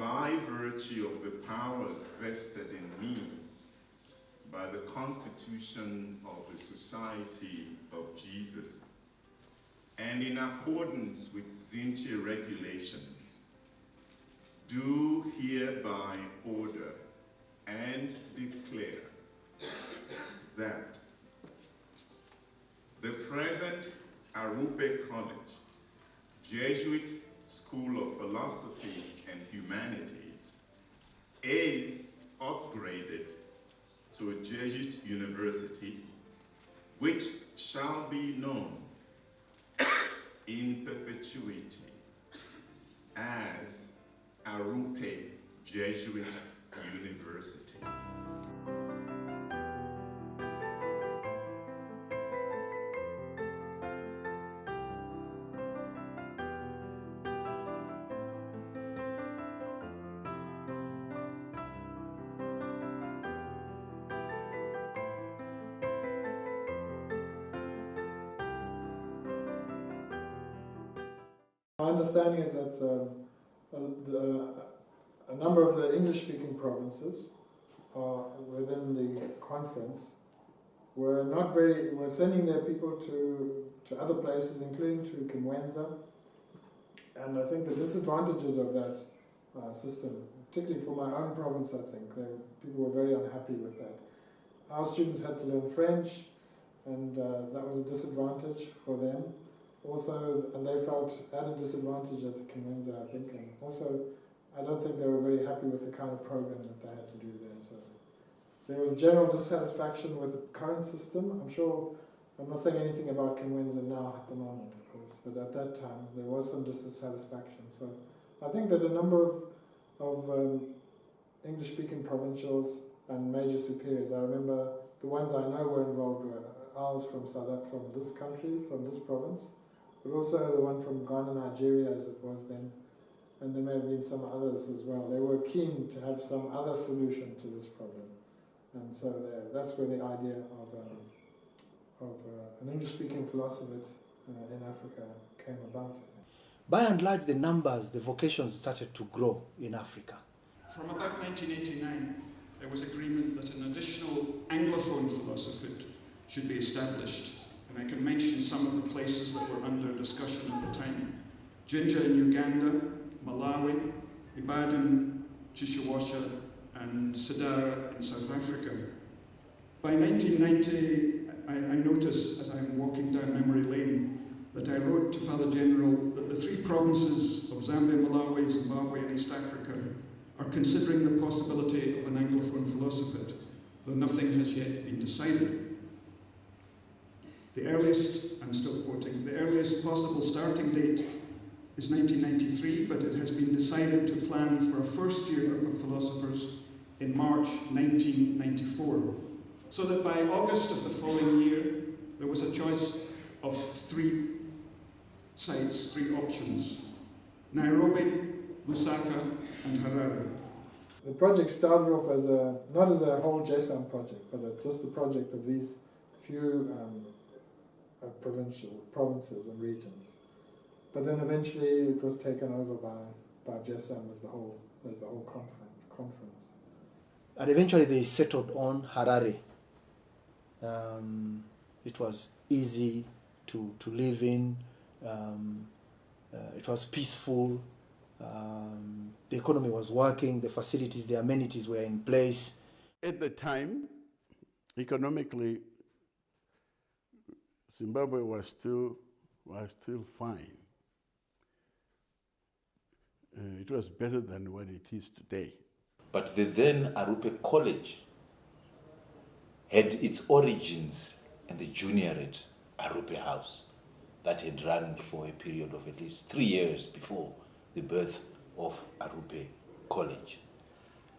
by virtue of the powers vested in me by the Constitution of the Society of Jesus, and in accordance with Zintia regulations, do hereby order and declare that the present Arrupe College, Jesuit School of Philosophy and Humanities, is upgraded to a Jesuit University, which shall be known in perpetuity as Arrupe Jesuit University. My understanding is that a number of the English-speaking provinces within the conference were sending their people to other places, including to Kimwenza. And I think the disadvantages of that system, particularly for my own province, I think, people were very unhappy with that. Our students had to learn French, and that was a disadvantage for them. Also, and they felt at a disadvantage at the Kimwenza, I think, and also I don't think they were very happy with the kind of program that they had to do there. So there was general dissatisfaction with the current system. I'm not saying anything about Kimwenza now at the moment, of course, but at that time there was some dissatisfaction. So I think that a number of English-speaking provincials and major superiors, I remember the ones I know were involved were ours from this country, from this province, but also the one from Ghana, Nigeria, as it was then, and there may have been some others as well. They were keen to have some other solution to this problem, and so that's where the idea of an English-speaking philosopher in Africa came about, I think. By and large, the numbers, the vocations started to grow in Africa. From about 1989, there was agreement that an additional Anglophone philosophy should be established. And I can mention some of the places that were under discussion at the time. Jinja in Uganda, Malawi, Ibadan, Chichewasha, and Sadara in South Africa. By 1990, I notice, as I'm walking down memory lane, that I wrote to Father General that the three provinces of Zambia, Malawi, Zimbabwe, and East Africa are considering the possibility of an Anglophone philosophy, though nothing has yet been decided. The earliest, I'm still quoting, the earliest possible starting date is 1993, but it has been decided to plan for a first-year group of philosophers in March 1994, so that by August of the following year, there was a choice of three sites, three options: Nairobi, Lusaka, and Harare. The project started off as not as a whole JSAM project, but just a project of these few provinces and regions. But then eventually it was taken over by JSAM as the whole conference. And eventually they settled on Harare. It was easy to live in. It was peaceful. The economy was working. The facilities, the amenities were in place. At the time, economically, Zimbabwe was still fine. It was better than what it is today. But the then Arrupe College had its origins in the juniorate Arrupe House that had run for a period of at least 3 years before the birth of Arrupe College.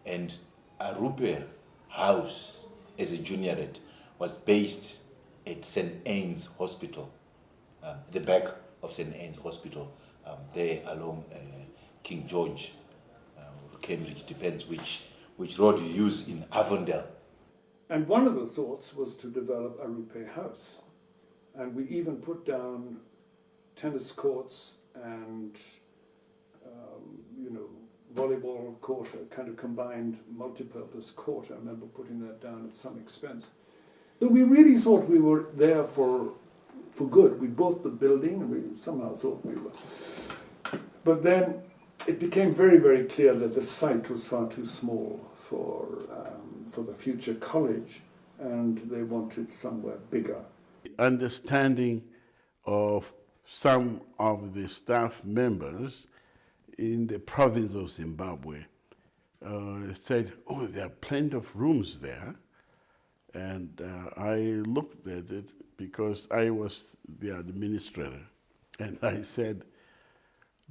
And Arrupe House as a juniorate was based at St. Anne's Hospital, the back of St. Anne's Hospital, there along King George, Cambridge, depends which road you use in Avondale. And one of the thoughts was to develop Arrupe House. And we even put down tennis courts and volleyball court, a kind of combined multi-purpose court. I remember putting that down at some expense. So we really thought we were there for good. We bought the building and we somehow thought we were. But then it became very, very clear that the site was far too small for the future college, and they wanted somewhere bigger. Understanding of some of the staff members in the province of Zimbabwe said, oh, there are plenty of rooms there. And I looked at it because I was the administrator. And I said,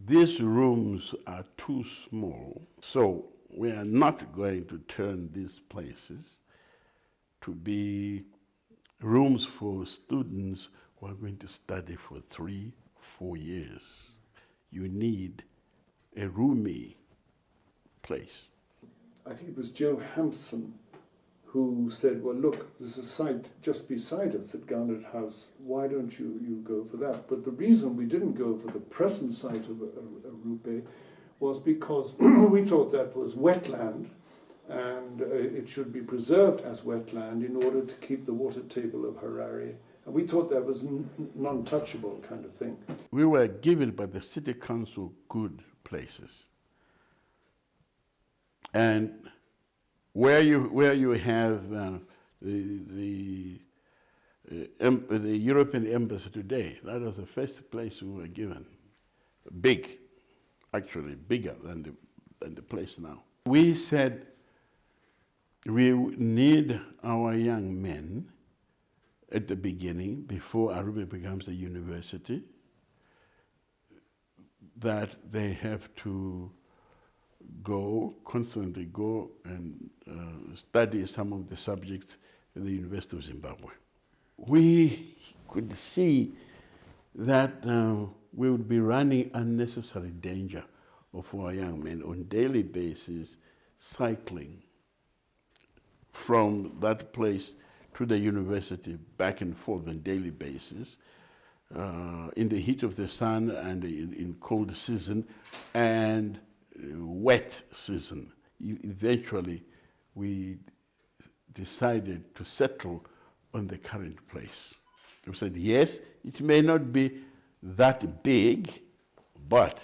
these rooms are too small, so we are not going to turn these places to be rooms for students who are going to study for 3-4 years. You need a roomy place. I think it was Joe Hampson who said, well, look, there's a site just beside us at Garnet House. Why don't you go for that? But the reason we didn't go for the present site of Arrupe was because we thought that was wetland, and it should be preserved as wetland in order to keep the water table of Harare. And we thought that was non-touchable kind of thing. We were given by the city council good places. And where you have the European embassy today, that was the first place we were given. Big, actually bigger than the place now. We said we need our young men at the beginning, before Arrupe becomes a university, that they have to constantly go and study some of the subjects at the University of Zimbabwe. We could see that we would be running unnecessary danger of our young men on a daily basis, cycling from that place to the university back and forth on a daily basis, in the heat of the sun and in cold season and wet season. Eventually, we decided to settle on the current place. We said, yes, it may not be that big, but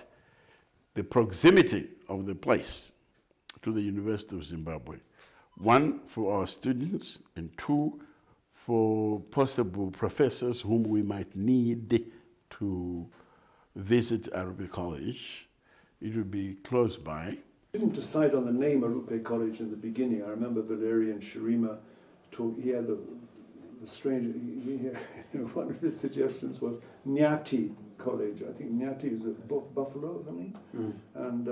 the proximity of the place to the University of Zimbabwe, one, for our students, and two, for possible professors whom we might need to visit Arrupe College. It would be close by. We didn't decide on the name Arrupe College in the beginning. I remember Valerian Shirima, he had the strange, one of his suggestions was Nyati College. I think Nyati is a buffalo or something. And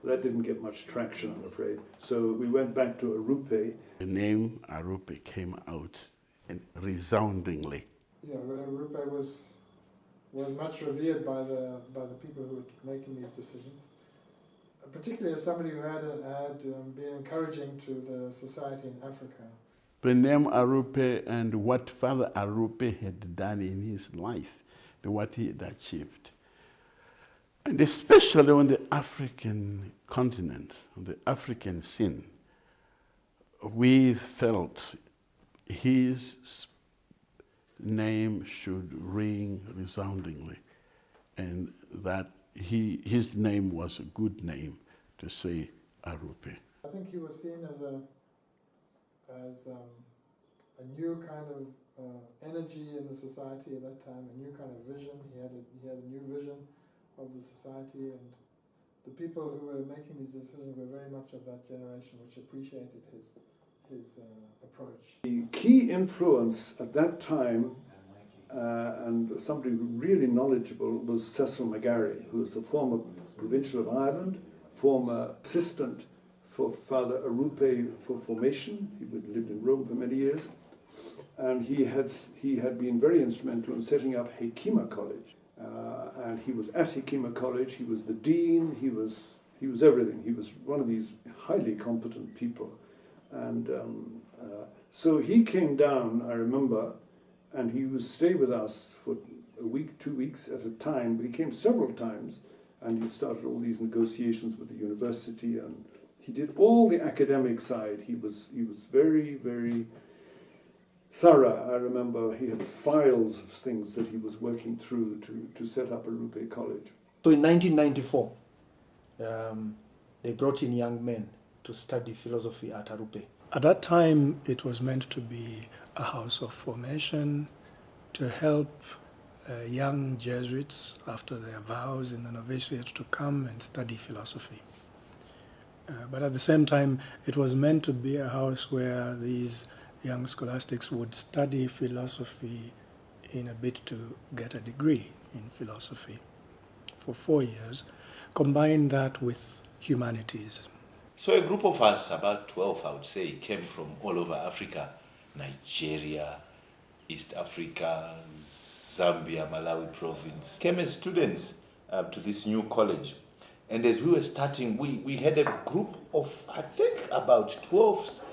that didn't get much traction, I'm afraid. So we went back to Arrupe. The name Arrupe came out and resoundingly. Yeah, Arrupe was much revered by the people who were making these decisions, particularly as somebody who had been encouraging to the society in Africa. The name Arrupe and what Father Arrupe had done in his life, and what he had achieved. And especially on the African continent, on the African scene, we felt his name should ring resoundingly, and that his name was a good name to say Arrupe. I think he was seen as a new kind of energy in the society at that time, a new kind of vision. He had a new vision of the society, and the people who were making these decisions were very much of that generation, which appreciated his approach. The key influence at that time, and somebody really knowledgeable, was Cecil McGarry, who was the former Provincial of Ireland, former assistant for Father Arrupe for formation. He lived in Rome for many years, and he had been very instrumental in setting up Hekima College. And he was at Hekima College. He was the dean. He was everything. He was one of these highly competent people, and so he came down, I remember, and he would stay with us for a week, 2 weeks at a time. But he came several times, and he started all these negotiations with the university, and he did all the academic side. He was very, very thorough. I remember he had files of things that he was working through to set up Arrupe College. So in 1994, they brought in young men to study philosophy at Arrupe. At that time, it was meant to be a house of formation to help young Jesuits after their vows in the novitiate to come and study philosophy. But at the same time, it was meant to be a house where these young scholastics would study philosophy in a bid to get a degree in philosophy for 4 years, combine that with humanities. So a group of us, about 12 I would say, came from all over Africa, Nigeria, East Africa, Zambia, Malawi province. Came as students to this new college. And as we were starting, we had a group of, I think, about 12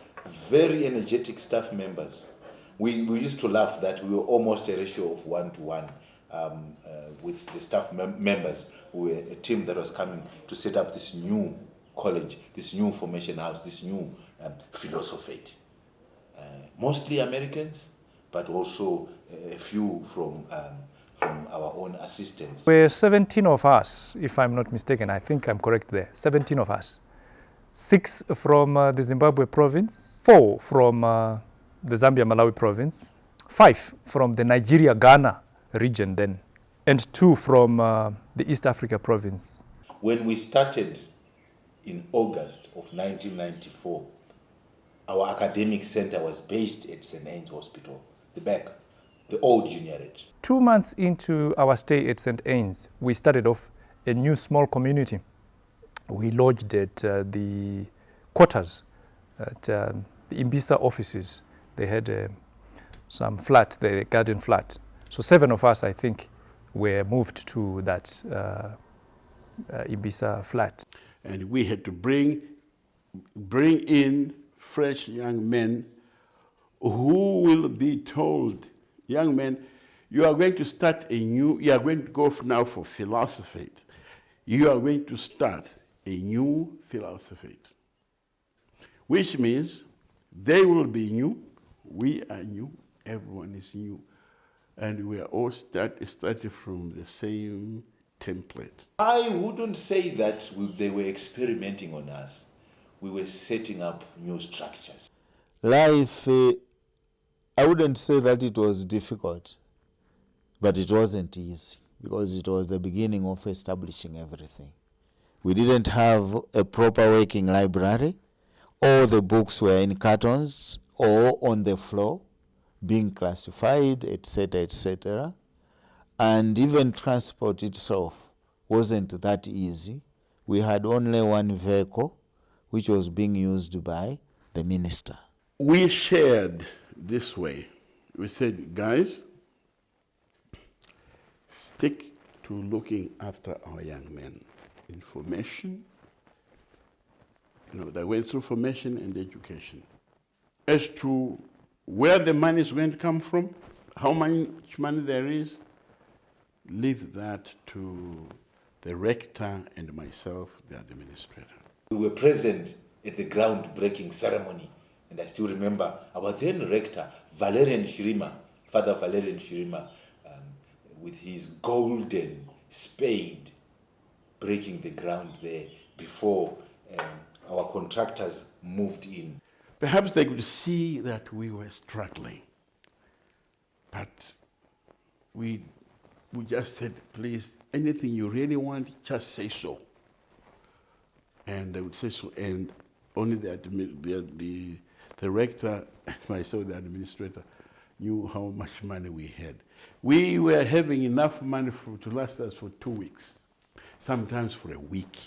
very energetic staff members. We used to laugh that we were almost a ratio of 1-to-1 with the staff members. We were a team that was coming to set up this new college, this new formation house, this new Philosophlate. Mostly Americans, but also a few from our own assistants. We're 17 of us, if I'm not mistaken. I think I'm correct there. 17 of us. 6 from the Zimbabwe province, 4 from the Zambia-Malawi province, 5 from the Nigeria-Ghana region then, and 2 from the East Africa province. When we started in August of 1994, our academic center was based at St. Anne's Hospital, the back, the old juniorate. 2 months into our stay at St. Anne's, we started off a new small community. We lodged at the quarters, at the Imbisa offices. They had some flat, the garden flat. So 7 of us, I think, were moved to that Imbisa flat. And we had to bring in fresh young men who will be told, young men, you are going to start you are going to go now for philosophy. You are going to start a new philosophy, which means they will be new, we are new, everyone is new, and we are all started from the same template. I wouldn't say that they were experimenting on us. We were setting up new structures. Life, I wouldn't say that it was difficult, but it wasn't easy because it was the beginning of establishing everything. We didn't have a proper working library. All the books were in cartons or on the floor, being classified, etc., etc. And even transport itself wasn't that easy. We had only one vehicle, which was being used by the minister. We shared this way. We said, guys, stick to looking after our young men. Information, they went through formation and education. As to where the money is going to come from, how much money there is, leave that to the rector and myself, the administrator. We were present at the groundbreaking ceremony, and I still remember our then rector, Valerian Shirima, Father Valerian Shirima, with his golden spade, breaking the ground there before our contractors moved in. Perhaps they could see that we were struggling, but we just said, please, anything you really want, just say so. And they would say so, and only the rector and myself, the administrator, knew how much money we had. We were having enough money to last us for 2 weeks, sometimes for a week.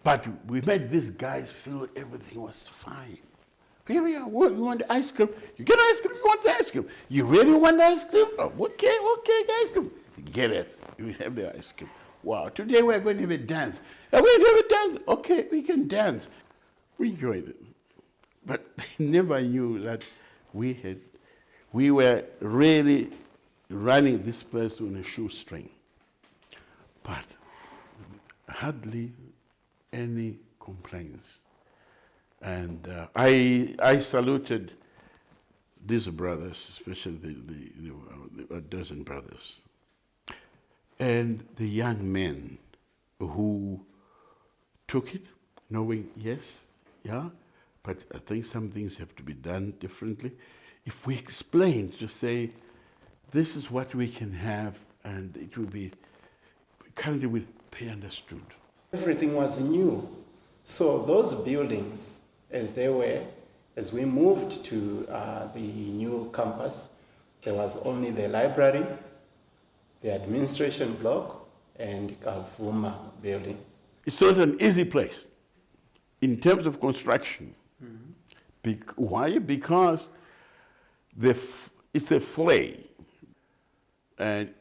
But we made these guys feel everything was fine. Here we are. What, you want ice cream? You get ice cream, you want the ice cream. You really want ice cream? Oh, okay, ice cream. You get it. You have the ice cream. Wow, today we're going to have a dance. Are we going to have a dance? Okay, we can dance. We enjoyed it. But they never knew that we were really running this place on a shoestring. but hardly any complaints. And I saluted these brothers, especially a dozen brothers, and the young men who took it, knowing, yes, yeah, but I think some things have to be done differently. If we explain to say, this is what we can have, and it will be, currently they understood. Everything was new. So those buildings, as we moved to the new campus, there was only the library, the administration block, and Kavuma building. It's not an easy place in terms of construction. Mm-hmm. Why? Because it's a flay, and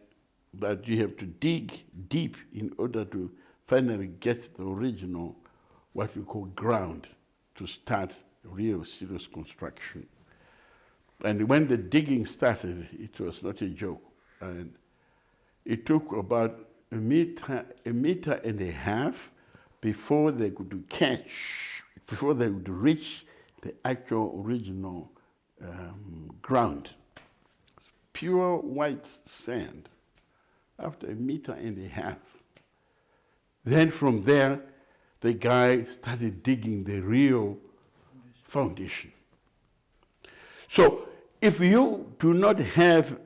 that you have to dig deep in order to finally get the original, what we call ground, to start real serious construction. And when the digging started, it was not a joke. And it took about a meter and a half before they could before they would reach the actual original ground. Pure white sand, after a meter and a half. Then from there, the guy started digging the real foundation. So if you have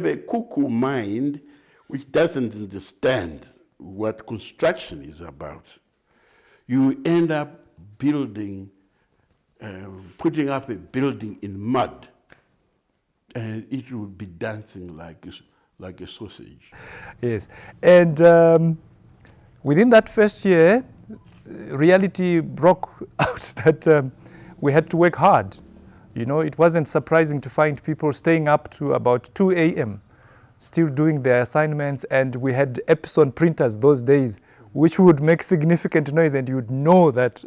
a cuckoo mind which doesn't understand what construction is about, you end up building, putting up a building in mud, and it will be dancing like a sausage. Yes, and within that first year, reality broke out that we had to work hard. You know, it wasn't surprising to find people staying up to about 2 a.m. still doing their assignments, and we had Epson printers those days, which would make significant noise, and you would know that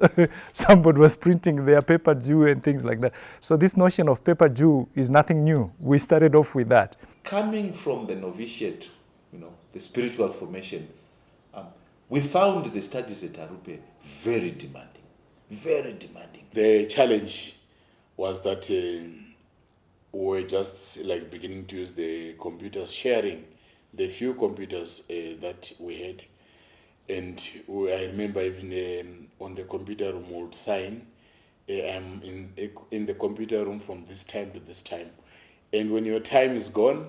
somebody was printing their paper Jew and things like that. So this notion of paper Jew is nothing new. We started off with that. Coming from the novitiate, the spiritual formation, we found the studies at Arrupe very demanding, very demanding. The challenge was that we were just like beginning to use the computers, sharing the few computers that we had. And I remember even on the computer room we would sign, I'm in the computer room from this time to this time. And when your time is gone,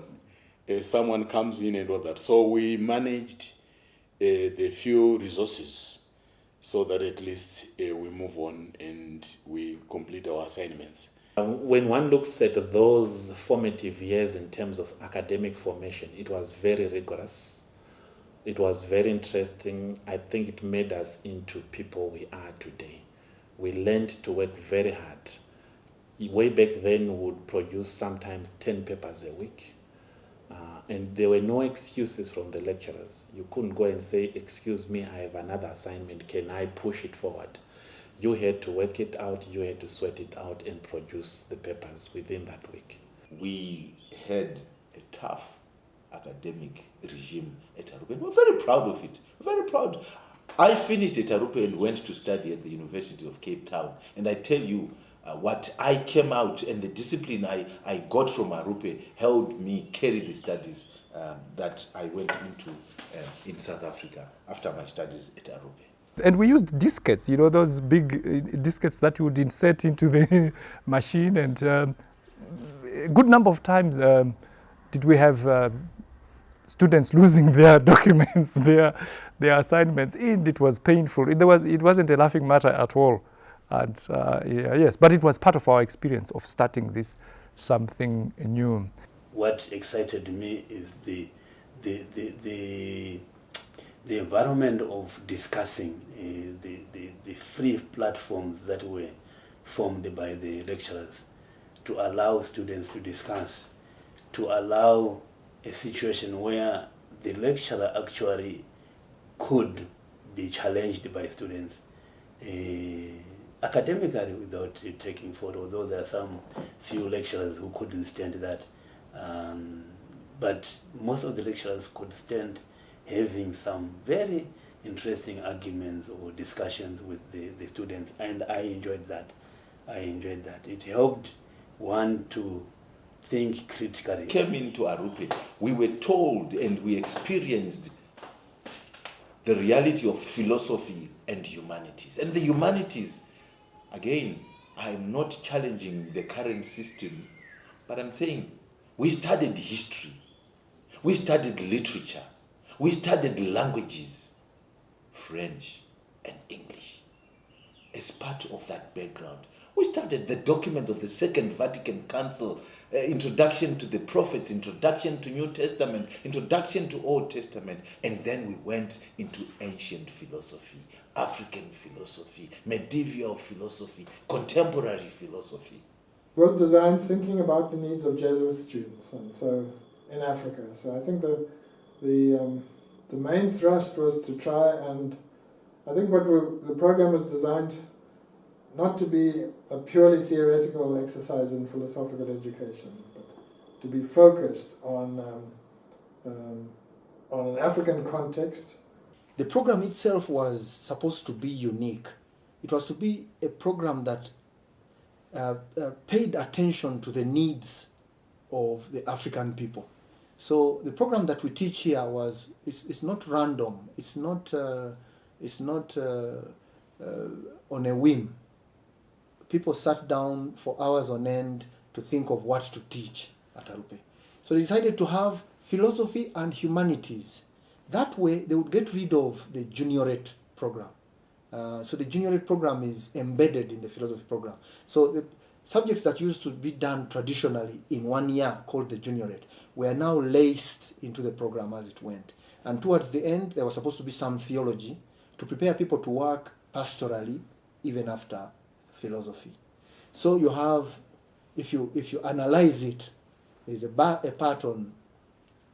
someone comes in and all that. So we managed the few resources so that at least we move on and we complete our assignments. When one looks at those formative years in terms of academic formation, it was very rigorous. It was very interesting. I think it made us into people we are today. We learned to work very hard. Way back then, we would produce sometimes 10 papers a week. And there were no excuses from the lecturers. You couldn't go and say, excuse me, I have another assignment, can I push it forward? You had to work it out, you had to sweat it out and produce the papers within that week. We had a tough academic regime at Arrupe, and we're very proud of it. We're very proud. I finished at Arrupe and went to study at the University of Cape Town, and I tell you, what I came out and the discipline I got from Arrupe helped me carry the studies that I went into in South Africa after my studies at Arrupe. And we used diskettes, those big diskettes that you would insert into the machine, and a good number of times did we have students losing their documents, their assignments, and it was painful. It wasn't a laughing matter at all. And yes, but it was part of our experience of starting this something new. What excited me is the environment of discussing, the free platforms that were formed by the lecturers to allow students to discuss, to allow a situation where the lecturer actually could be challenged by students. Academically, without taking photos, though there are some few lecturers who couldn't stand that. But most of the lecturers could stand having some very interesting arguments or discussions with the students, and I enjoyed that. It helped one to think critically. Came into Arrupe, we were told and we experienced the reality of philosophy and humanities. And the humanities, again, I'm not challenging the current system, but I'm saying we studied history, we studied literature, we studied languages, French and English. As part of that background, we studied the documents of the Second Vatican Council, introduction to the prophets, introduction to New Testament, introduction to Old Testament, and then we went into ancient philosophy, African philosophy, medieval philosophy, contemporary philosophy. It was designed thinking about the needs of Jesuit students, and so in Africa. So I think the main thrust was to try, and I think the program was designed not to be a purely theoretical exercise in philosophical education, but to be focused on an African context. The program itself was supposed to be unique. It was to be a program that paid attention to the needs of the African people. So the program that we teach here it's not random. It's not on a whim. People sat down for hours on end to think of what to teach at Arrupe. So they decided to have philosophy and humanities. That way they would get rid of the juniorate program. So the juniorate program is embedded in the philosophy program. So the subjects that used to be done traditionally in 1 year, called the juniorate, were now laced into the program as it went. And towards the end, there was supposed to be some theology to prepare people to work pastorally even after philosophy. So you have, if you analyze it, there's a part on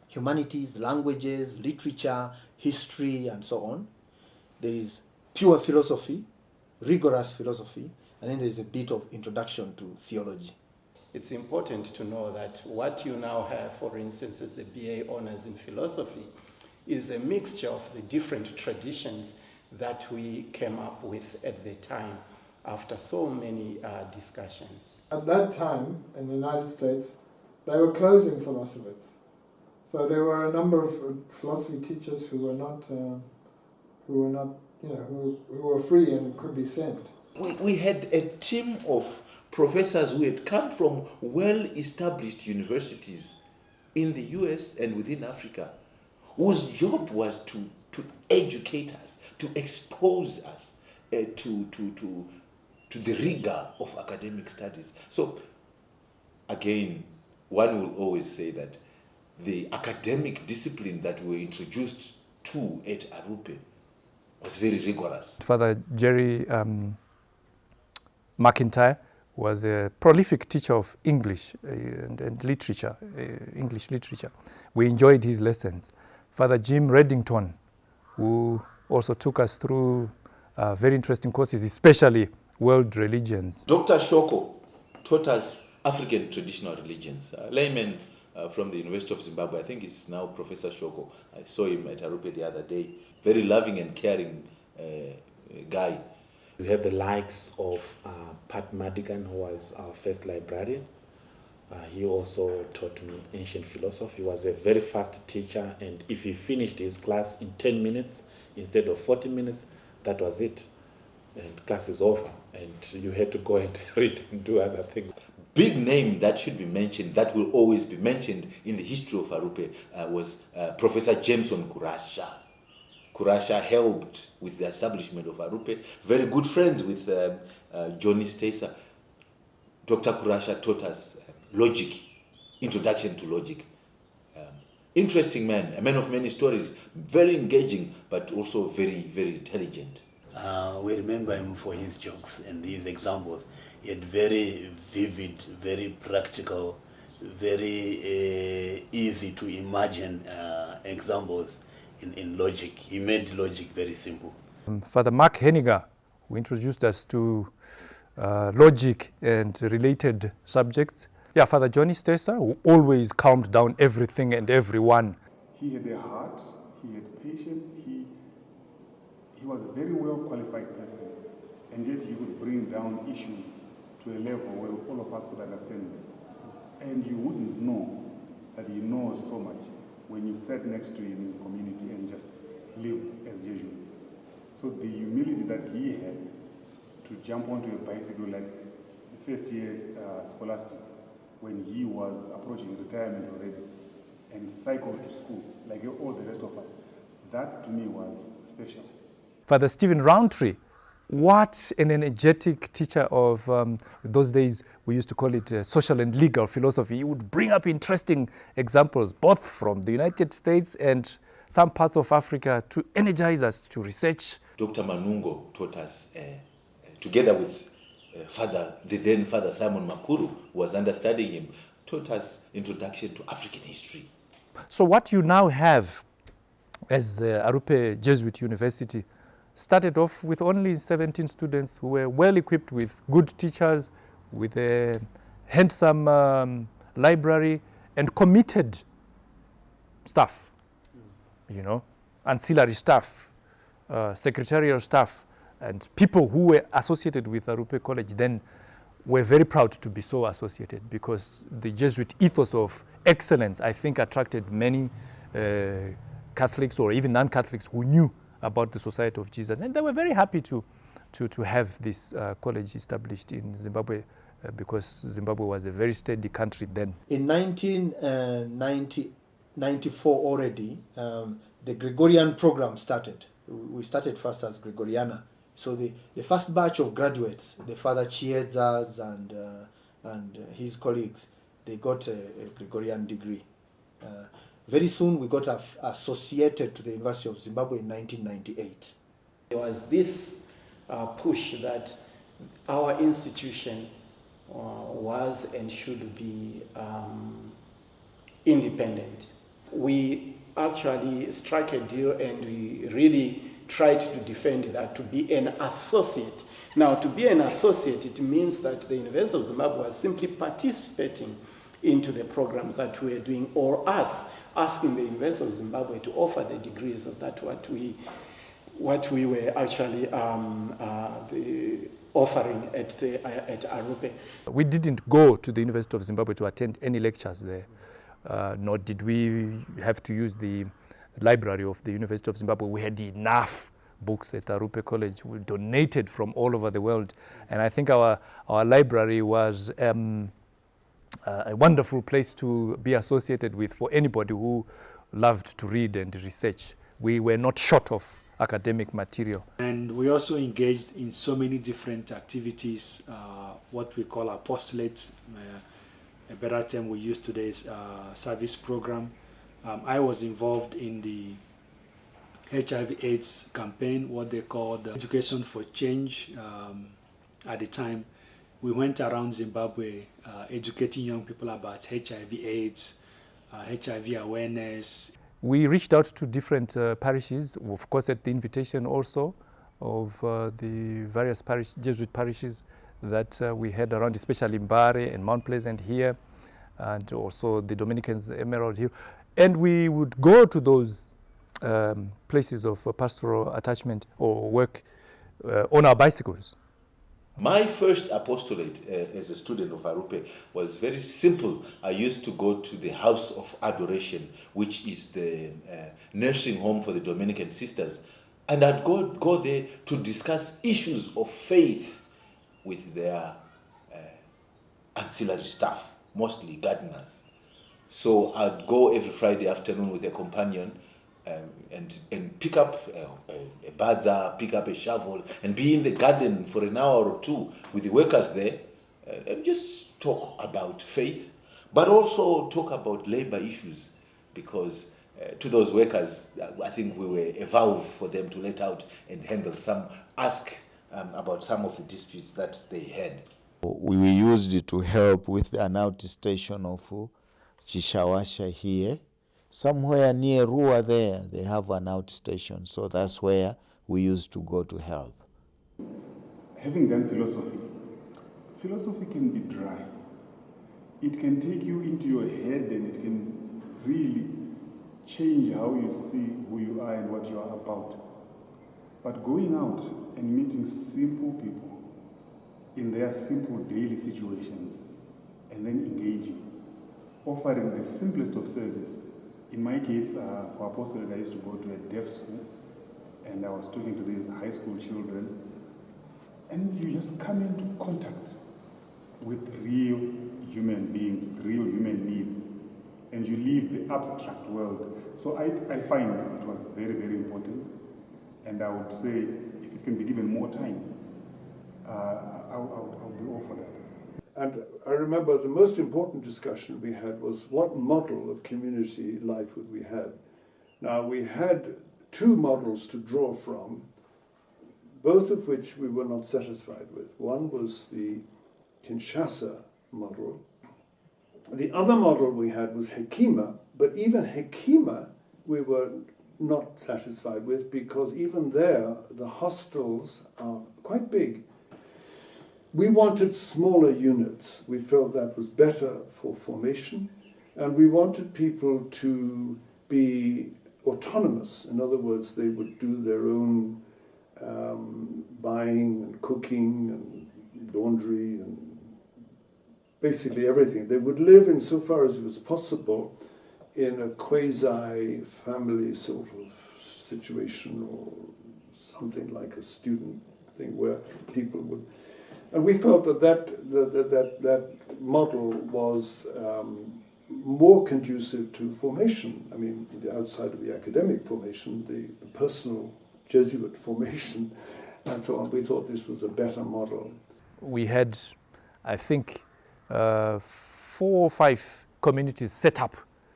humanities, languages, literature, history, and so on. There is pure philosophy, rigorous philosophy, and then there's a bit of introduction to theology. It's important to know that what you now have, for instance, as the BA honors in philosophy, is a mixture of the different traditions that we came up with at the time after so many discussions. At that time, in the United States, they were closing philosophers. So there were a number of philosophy teachers who were free and could be sent. We had a team of professors who had come from well-established universities in the US and within Africa, whose job was to educate us, to expose us to the rigor of academic studies. So, again, one will always say that the academic discipline that we were introduced to at Arrupe was very rigorous. Father Jerry McIntyre was a prolific teacher of English and literature, English literature. We enjoyed his lessons. Father Jim Reddington, who also took us through very interesting courses, especially world religions. Dr. Shoko taught us African traditional religions. A layman from the University of Zimbabwe, I think it's now Professor Shoko. I saw him at Arrupe the other day. Very loving and caring guy. We had the likes of Pat Madigan, who was our first librarian. He also taught me ancient philosophy. He was a very fast teacher, and if he finished his class in 10 minutes instead of 40 minutes, that was it. And class is over, and you had to go and read and do other things. Big name that should be mentioned, that will always be mentioned in the history of Arrupe, was Professor Jameson Kurasha. Kurasha helped with the establishment of Arrupe. Very good friends with Johnny Stacer. Dr. Kurasha taught us logic, introduction to logic. Interesting man, a man of many stories, very engaging, but also very, very intelligent. We remember him for his jokes and his examples. He had very vivid, very practical, very easy to imagine examples in logic. He made logic very simple. Father Mark Henniger, who introduced us to logic and related subjects. Yeah, Father Johnny Stacer, who always calmed down everything and everyone. He had a heart, he had qualifications. He was a very well qualified person, and yet he would bring down issues to a level where all of us could understand them. And you wouldn't know that he knows so much when you sat next to him in the community and just lived as Jesuits. So the humility that he had to jump onto a bicycle like the first year scholastic, when he was approaching retirement already, and cycle to school like all the rest of us, that to me was special. Father Stephen Roundtree, what an energetic teacher of those days. We used to call it social and legal philosophy. He would bring up interesting examples, both from the United States and some parts of Africa, to energize us to research. Dr. Manungo taught us, together with the then Father Simon Makuru, who was understudying him, taught us introduction to African history. So what you now have as Arrupe Jesuit University started off with only 17 students who were well equipped with good teachers, with a handsome library and committed staff, ancillary staff, secretarial staff, and people who were associated with Arrupe College then were very proud to be so associated, because the Jesuit ethos of excellence, I think, attracted many Catholics or even non-Catholics who knew about the Society of Jesus, and they were very happy to have this college established in Zimbabwe, because Zimbabwe was a very steady country then. In 1994 already, the Gregorian program started. We started first as Gregoriana. So the first batch of graduates, the Father Chiezas and his colleagues, they got a Gregorian degree. Very soon we got associated to the University of Zimbabwe in 1998. There was this push that our institution was and should be independent. We actually struck a deal and we really tried to defend that, to be an associate. Now, to be an associate, it means that the University of Zimbabwe was simply participating into the programs that we were doing, or us asking the University of Zimbabwe to offer the degrees of that what we were actually offering at Arrupe. We didn't go to the University of Zimbabwe to attend any lectures there, nor did we have to use the library of the University of Zimbabwe. We had enough books at Arrupe College. We donated from all over the world, and I think our library was a wonderful place to be associated with for anybody who loved to read and research. We were not short of academic material. And we also engaged in so many different activities, what we call Apostolate. A better term we use today is service program. I was involved in the HIV/AIDS campaign, what they called Education for Change. At the time, we went around Zimbabwe educating young people about HIV/AIDS, HIV awareness. We reached out to different parishes, of course at the invitation also of the various Jesuit parishes that we had around, especially Mbare and Mount Pleasant here, and also the Dominicans Emerald Hill. And we would go to those places of pastoral attachment or work on our bicycles. My first apostolate as a student of Arrupe was very simple. I used to go to the House of Adoration, which is the nursing home for the Dominican sisters, and I'd go there to discuss issues of faith with their ancillary staff, mostly gardeners. So I'd go every Friday afternoon with a companion and pick up a badza, pick up a shovel, and be in the garden for an hour or two with the workers there, and just talk about faith, but also talk about labor issues, because to those workers, I think we were a valve for them to let out and ask about some of the disputes that they had. We used it to help with an outstation of Chishawasha here. Somewhere near Rua there, they have an outstation, so that's where we used to go to help. Having done philosophy can be dry. It can take you into your head and it can really change how you see who you are and what you are about. But going out and meeting simple people in their simple daily situations and then engaging, offering the simplest of service. In my case, for Apostolate, I used to go to a deaf school, and I was talking to these high school children, and you just come into contact with real human beings, with real human needs, and you leave the abstract world. So I find it was very, very important, and I would say if it can be given more time, I'll be all for that. And I remember the most important discussion we had was what model of community life would we have? Now, we had two models to draw from, both of which we were not satisfied with. One was the Kinshasa model. The other model we had was Hekima, but even Hekima we were not satisfied with, because even there the hostels are quite big. We wanted smaller units. We felt that was better for formation, and we wanted people to be autonomous. In other words, they would do their own buying and cooking and laundry and basically everything. They would live, insofar as it was possible, in a quasi-family sort of situation, or something like a student thing where people would. And we felt that model was more conducive to formation. I mean, outside of the academic formation, the personal Jesuit formation, and so on. We thought this was a better model. We had, I think, 4 or 5 communities set up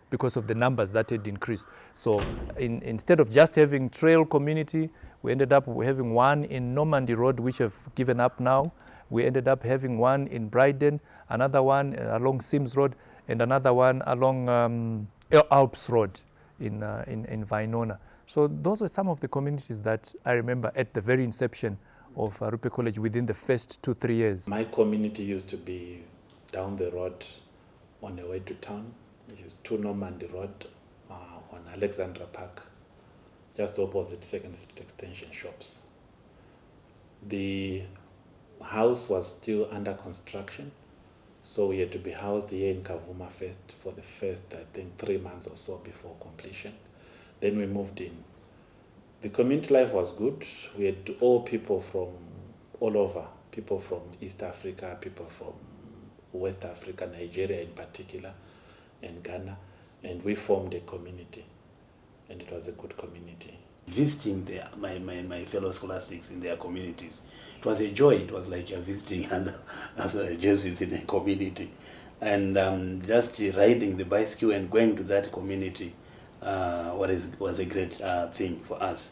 because of the numbers that had increased. So instead of just having trail community, we ended up having one in Normandy Road, which have given up now. We ended up having one in Bryden, another one along Sims Road, and another one along Alps Road in Vinona. So those were some of the communities that I remember at the very inception of Arrupe College within the first 2-3 years. My community used to be down the road on the way to town, which is 2 Normandy Road on Alexandra Park, just opposite Second Street Extension shops. The house was still under construction, so we had to be housed here in Kavuma first for the first, I think, 3 months or so before completion. Then we moved in. The community life was good. We had all people from all over, people from East Africa, people from West Africa, Nigeria in particular, and Ghana, and we formed a community, and it was a good community. Visiting my fellow scholastics in their communities, it was a joy. It was like visiting other Jesuits in a community, and just riding the bicycle and going to that community was a great thing for us.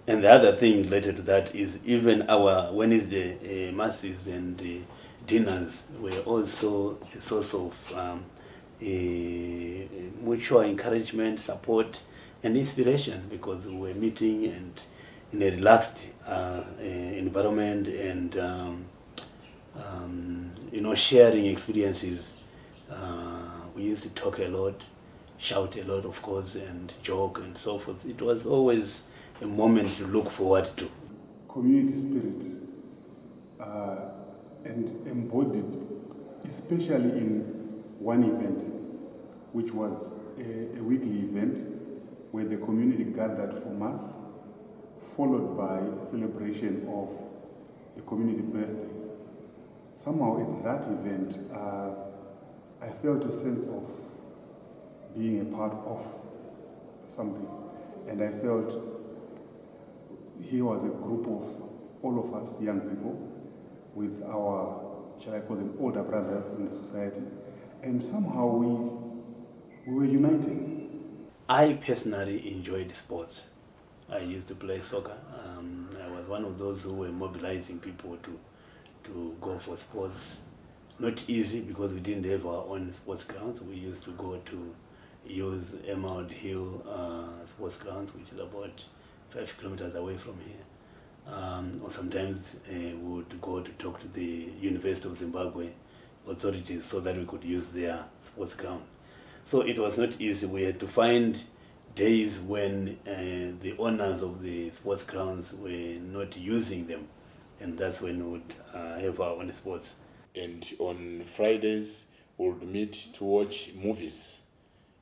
And the other thing related to that is even our Wednesday masses and dinners were also a source of mutual encouragement, support, and inspiration, because we were meeting and in a relaxed environment and sharing experiences. We used to talk a lot, shout a lot, of course, and joke and so forth. It was always a moment to look forward to. Community spirit and embodied, especially in one event, which was a weekly event where the community gathered for Mass, followed by a celebration of the community birthdays. Somehow in that event, I felt a sense of being a part of something. And I felt here was a group of all of us young people with our, shall I call them, older brothers in the society. And somehow we were united. I personally enjoyed sports. I used to play soccer. I was one of those who were mobilizing people to go for sports. Not easy, because we didn't have our own sports grounds. We used to go to use Emerald Hill sports grounds, which is about 5 kilometers away from here. Or sometimes we would go to talk to the University of Zimbabwe authorities so that we could use their sports ground. So it was not easy. We had to find days when the owners of the sports grounds were not using them, and that's when we would have our own sports. And on Fridays, we would meet to watch movies.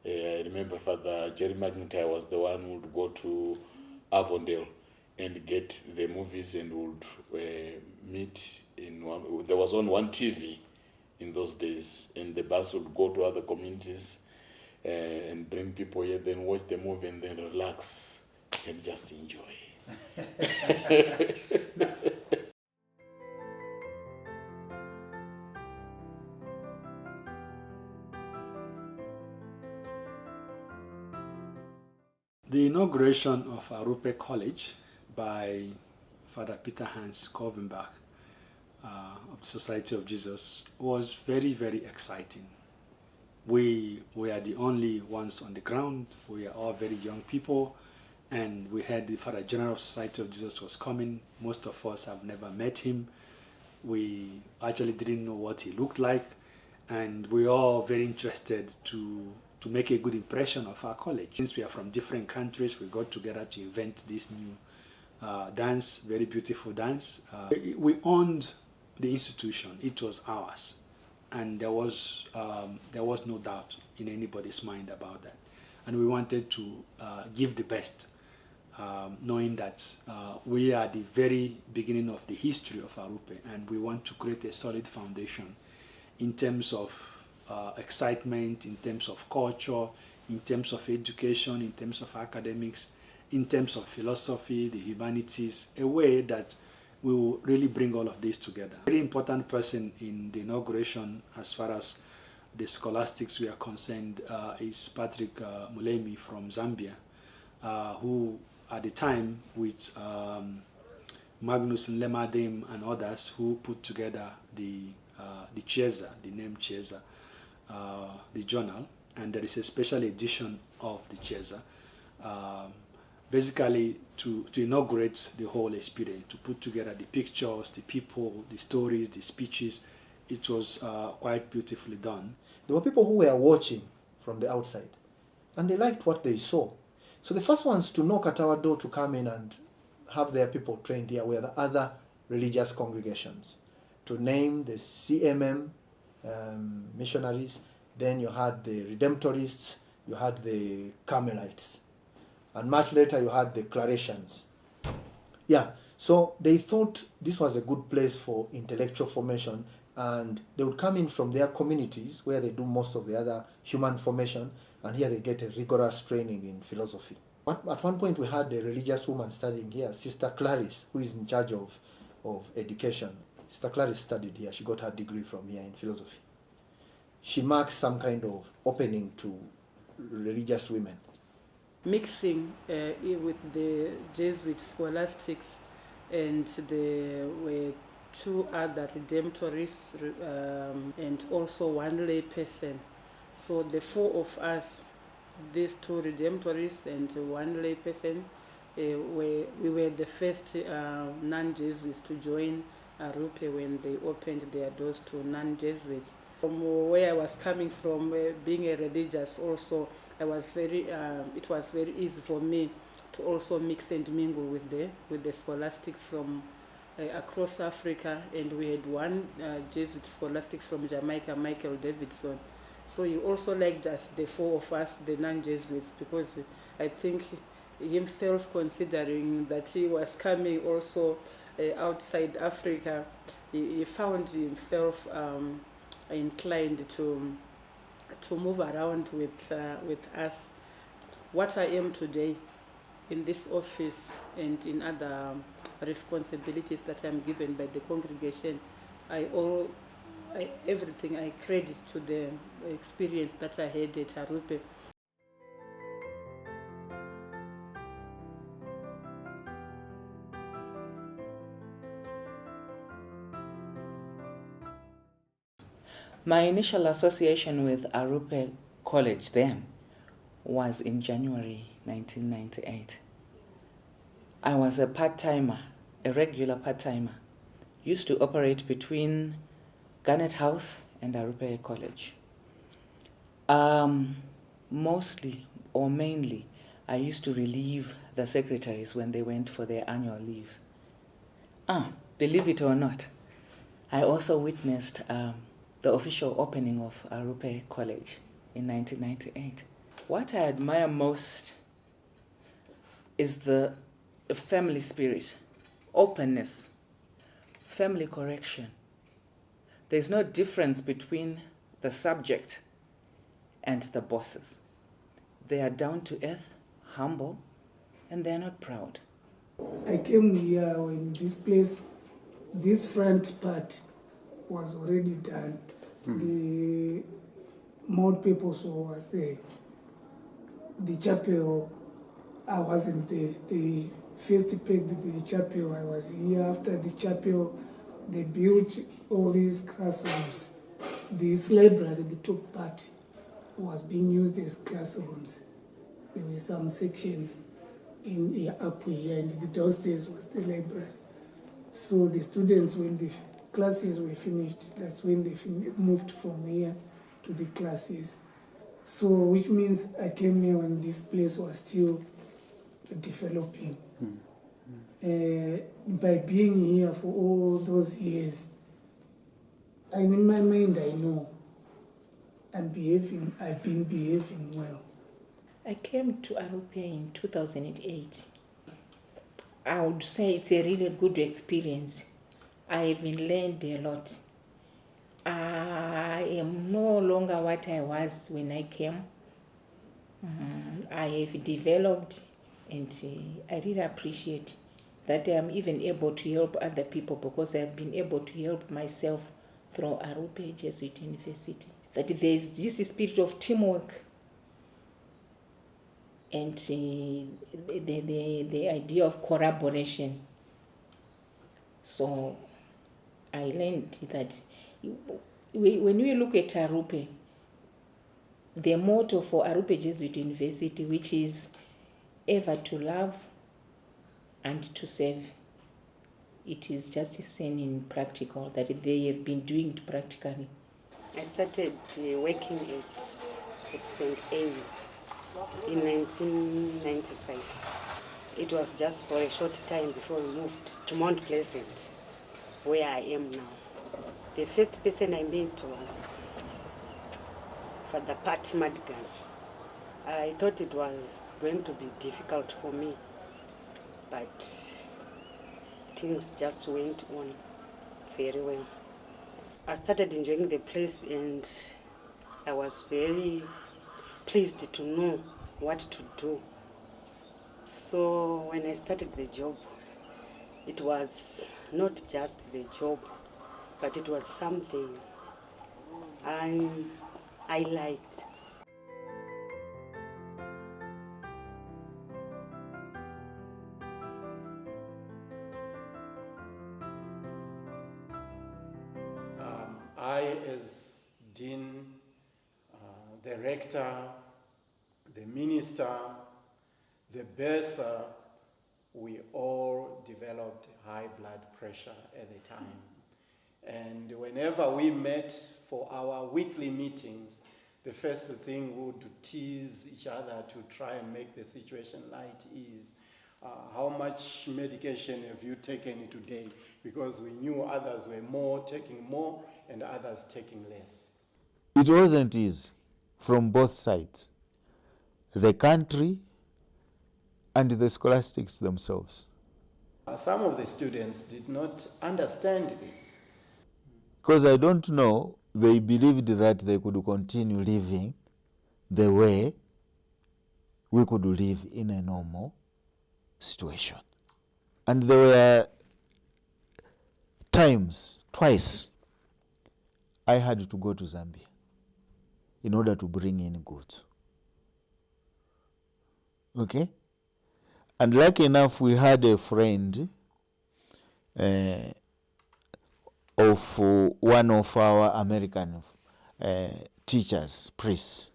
I remember Father Jerry McIntyre was the one who would go to Avondale and get the movies, and would meet in one. There was on one TV in those days, and the bus would go to other communities and bring people here, then watch the movie, and then relax and just enjoy. The inauguration of Arrupe College by Father Peter Hans Korvenbach of the Society of Jesus was very, very exciting. We were the only ones on the ground. We are all very young people, and we heard the Father General of Society of Jesus was coming. Most of us have never met him. We actually didn't know what he looked like, and we are all very interested to make a good impression of our college. Since we are from different countries, we got together to invent this new dance, very beautiful dance. We owned the institution. It was ours. And there was no doubt in anybody's mind about that. And we wanted to give the best, knowing that we are the very beginning of the history of Arrupe, and we want to create a solid foundation in terms of excitement, in terms of culture, in terms of education, in terms of academics, in terms of philosophy, the humanities, a way that we will really bring all of this together. A very important person in the inauguration, as far as the scholastics we are concerned, is Patrick Mulemi from Zambia, who at the time with Magnus Nlemadem and others, who put together the Chiesa, the name Chiesa, the journal, and there is a special edition of the Chiesa, basically to inaugurate the whole experience, to put together the pictures, the people, the stories, the speeches. It was quite beautifully done. There were people who were watching from the outside, and they liked what they saw. So the first ones to knock at our door to come in and have their people trained here were the other religious congregations. To name the CMM missionaries, then you had the Redemptorists, you had the Carmelites, and much later you had the Claretians. Yeah, so they thought this was a good place for intellectual formation, and they would come in from their communities where they do most of the other human formation, and here they get a rigorous training in philosophy. At one point we had a religious woman studying here, Sister Clarice, who is in charge of education. Sister Clarice studied here. She got her degree from here in philosophy. She marks some kind of opening to religious women. Mixing with the Jesuit scholastics, and there were two other redemptorists and also one lay person. So the four of us, these two redemptorists and one lay person, we were the first non-Jesuits to join Arrupe when they opened their doors to non-Jesuits. From where I was coming from, being a religious also, it was very easy for me to also mix and mingle with the scholastics from across Africa, and we had one Jesuit scholastic from Jamaica, Michael Davidson. So he also liked us, the four of us, the non-Jesuits, because I think himself, considering that he was coming also outside Africa, he found himself inclined to move around with us. What I am today in this office and in other responsibilities that I'm given by the congregation, everything I credit to the experience that I had at Arrupe. My initial association with Arrupe College then was in January 1998. I was a part-timer, a regular part-timer. Used to operate between Garnet House and Arrupe College. Mostly or mainly, I used to relieve the secretaries when they went for their annual leave. Believe it or not, I also witnessed the official opening of Arrupe College in 1998. What I admire most is the family spirit, openness, family correction. There's no difference between the subject and the bosses. They are down to earth, humble, and they're not proud. I came here when this front part was already done. The Mount People's War was there. The chapel, I wasn't there. They first pegged the chapel, I was here. After the chapel, they built all these classrooms. This library, the top part, was being used as classrooms. There were some sections up here, and the downstairs was the library. So the students, when the classes were finished, that's when they moved from here to the classes. So, which means I came here when this place was still developing. By being here for all those years, in my mind I know I've been behaving well. I came to Arrupe in 2008. I would say it's a really good experience. I even learned a lot. I am no longer what I was when I came. I have developed, and I really appreciate that I am even able to help other people, because I have been able to help myself through Arrupe Jesuit University. That there is this spirit of teamwork, and the idea of collaboration. So I learned that when we look at Arrupe, the motto for Arrupe Jesuit University, which is ever to love and to serve, it is just the same in practical, that they have been doing it practically. I started working at St. Anne's in 1995. It was just for a short time before we moved to Mount Pleasant, where I am now. The first person I met was Father Pat Madigan. I thought it was going to be difficult for me, but things just went on very well. I started enjoying the place, and I was very pleased to know what to do. So when I started the job, it was not just the job, but it was something I liked. I, as dean, the rector, the minister, the bursar, we all developed high blood pressure at the time. And whenever we met for our weekly meetings, the first thing we would tease each other to try and make the situation light is, how much medication have you taken today? Because we knew others were taking more and others taking less. It wasn't easy from both sides, the country and the scholastics themselves. Some of the students did not understand this. Because I don't know, they believed that they could continue living the way we could live in a normal situation. And there were times, twice, I had to go to Zambia in order to bring in goods. Okay? And lucky enough, we had a friend of one of our American teachers, priests,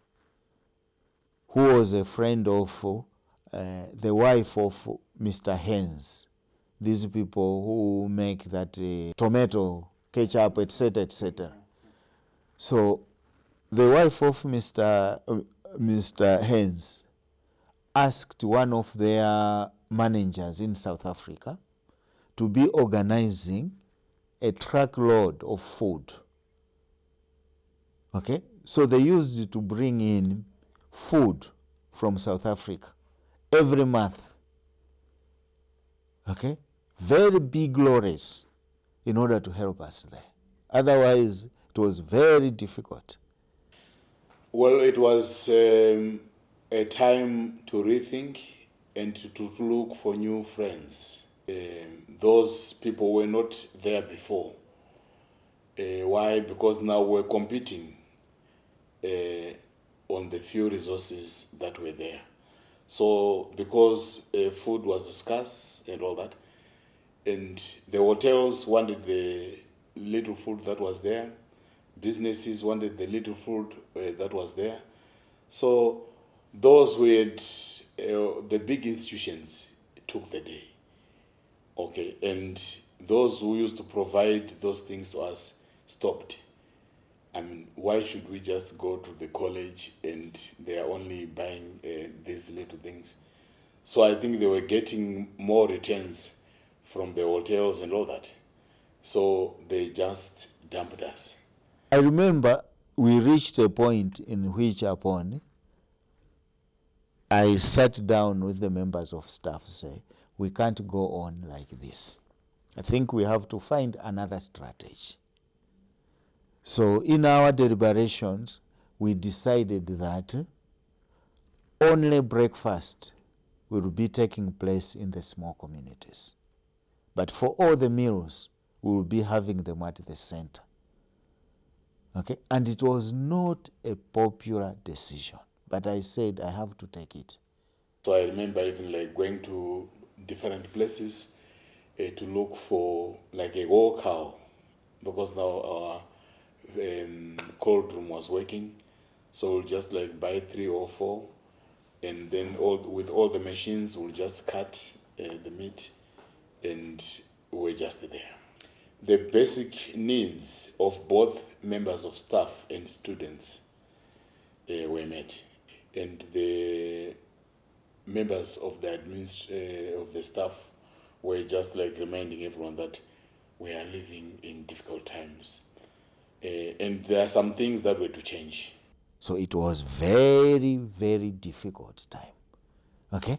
who was a friend of the wife of Mr. Hens. These people who make that tomato ketchup, etc., etc. So the wife of Mr. Hens asked one of their managers in South Africa to be organizing a truckload of food. Okay? So they used to bring in food from South Africa every month. Okay? Very big lorries in order to help us there. Otherwise, it was very difficult. Well, it was a time to rethink and to look for new friends. Those people were not there before. Why? Because now we're competing on the few resources that were there. So because food was scarce and all that, and the hotels wanted the little food that was there, businesses wanted the little food that was there. So those who had the big institutions took the day. Okay, and those who used to provide those things to us stopped. I mean, why should we just go to the college and they are only buying these little things? So I think they were getting more returns from the hotels and all that. So they just dumped us. I remember we reached a point in which upon I sat down with the members of staff and say, we can't go on like this. I think we have to find another strategy. So in our deliberations, we decided that only breakfast will be taking place in the small communities. But for all the meals, we will be having them at the center. Okay? And it was not a popular decision, but I said I have to take it. So I remember even like going to different places to look for like a raw cow, because now our cold room was working. So we'll just like buy 3 or 4, and then with all the machines, we'll just cut the meat, and we're just there. The basic needs of both members of staff and students were met, and the members of the of the staff were just like reminding everyone that we are living in difficult times, and there are some things that were to change. So it was very, very difficult time. Okay?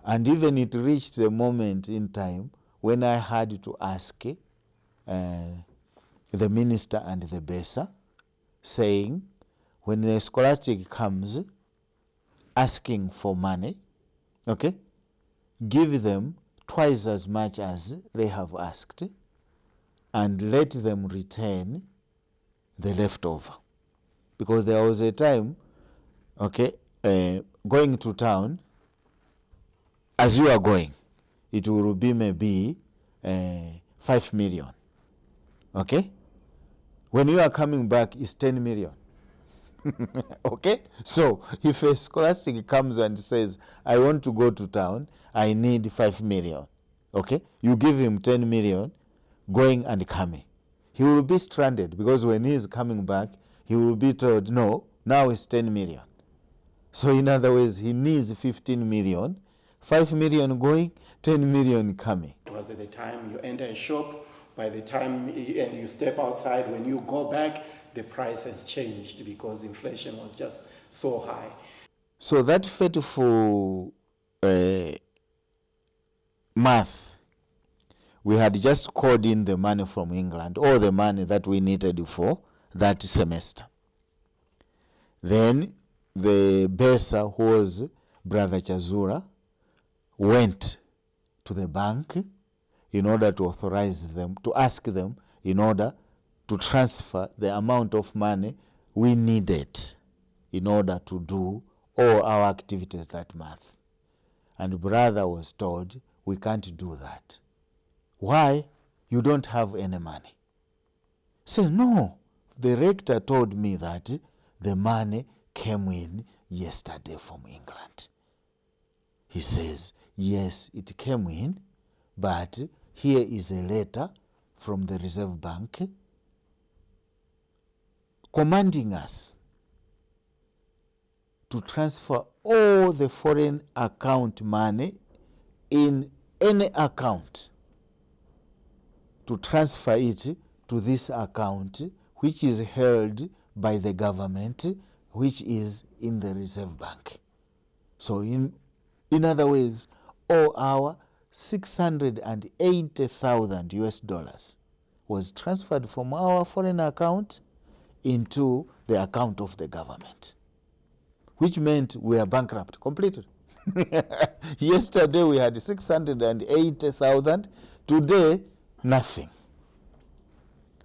And even it reached a moment in time when I had to ask the minister and the BESA, saying, when the scholastic comes asking for money, okay, give them twice as much as they have asked, and let them return the leftover. Because there was a time, okay, going to town, as you are going, it will be maybe 5 million. Okay? When you are coming back, it's 10 million. Okay? So if a scholastic comes and says, I want to go to town, I need 5 million. Okay? You give him 10 million, going and coming. He will be stranded, because when he is coming back, he will be told, no, now it's 10 million. So in other words, he needs 15 million, 5 million going, 10 million coming. It was at the time you enter a shop, by the time and you step outside, when you go back, the price has changed because inflation was just so high. So that fateful math, we had just called in the money from England, all the money that we needed for that semester. Then the BESA, who was Brother Chazura, went to the bank in order to authorize them, to ask them in order to transfer the amount of money we needed in order to do all our activities that month. And brother was told, we can't do that. Why? You don't have any money. Say, no, the rector told me that the money came in yesterday from England. He says, yes, it came in, but here is a letter from the Reserve Bank commanding us to transfer all the foreign account money in any account, to transfer it to this account which is held by the government, which is in the Reserve Bank. So in other words, all our 680,000 US dollars was transferred from our foreign account into the account of the government, which meant we are bankrupt completely. Yesterday we had 680,000, today nothing.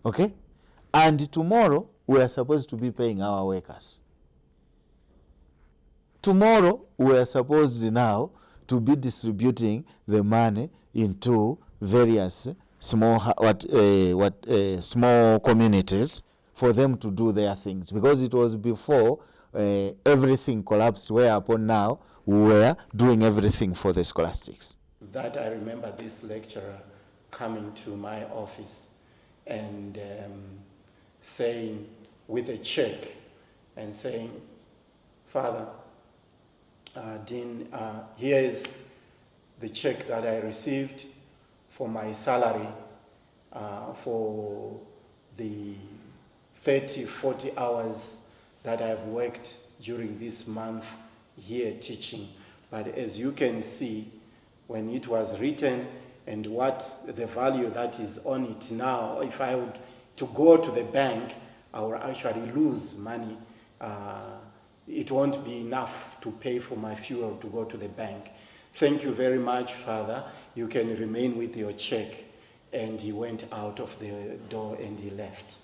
Okay? And tomorrow we are supposed to be paying our workers. Tomorrow we are supposed now to be distributing the money into various small small communities for them to do their things, because it was before everything collapsed, whereupon now we were doing everything for the scholastics. That I remember this lecturer coming to my office and saying, with a check, and saying, Father, Dean, here is the check that I received for my salary for the 30, 40 hours that I've worked during this month here teaching. But as you can see, when it was written and what the value that is on it now, if I would to go to the bank, I will actually lose money. It won't be enough to pay for my fuel to go to the bank. Thank you very much, Father. You can remain with your check. And he went out of the door and he left.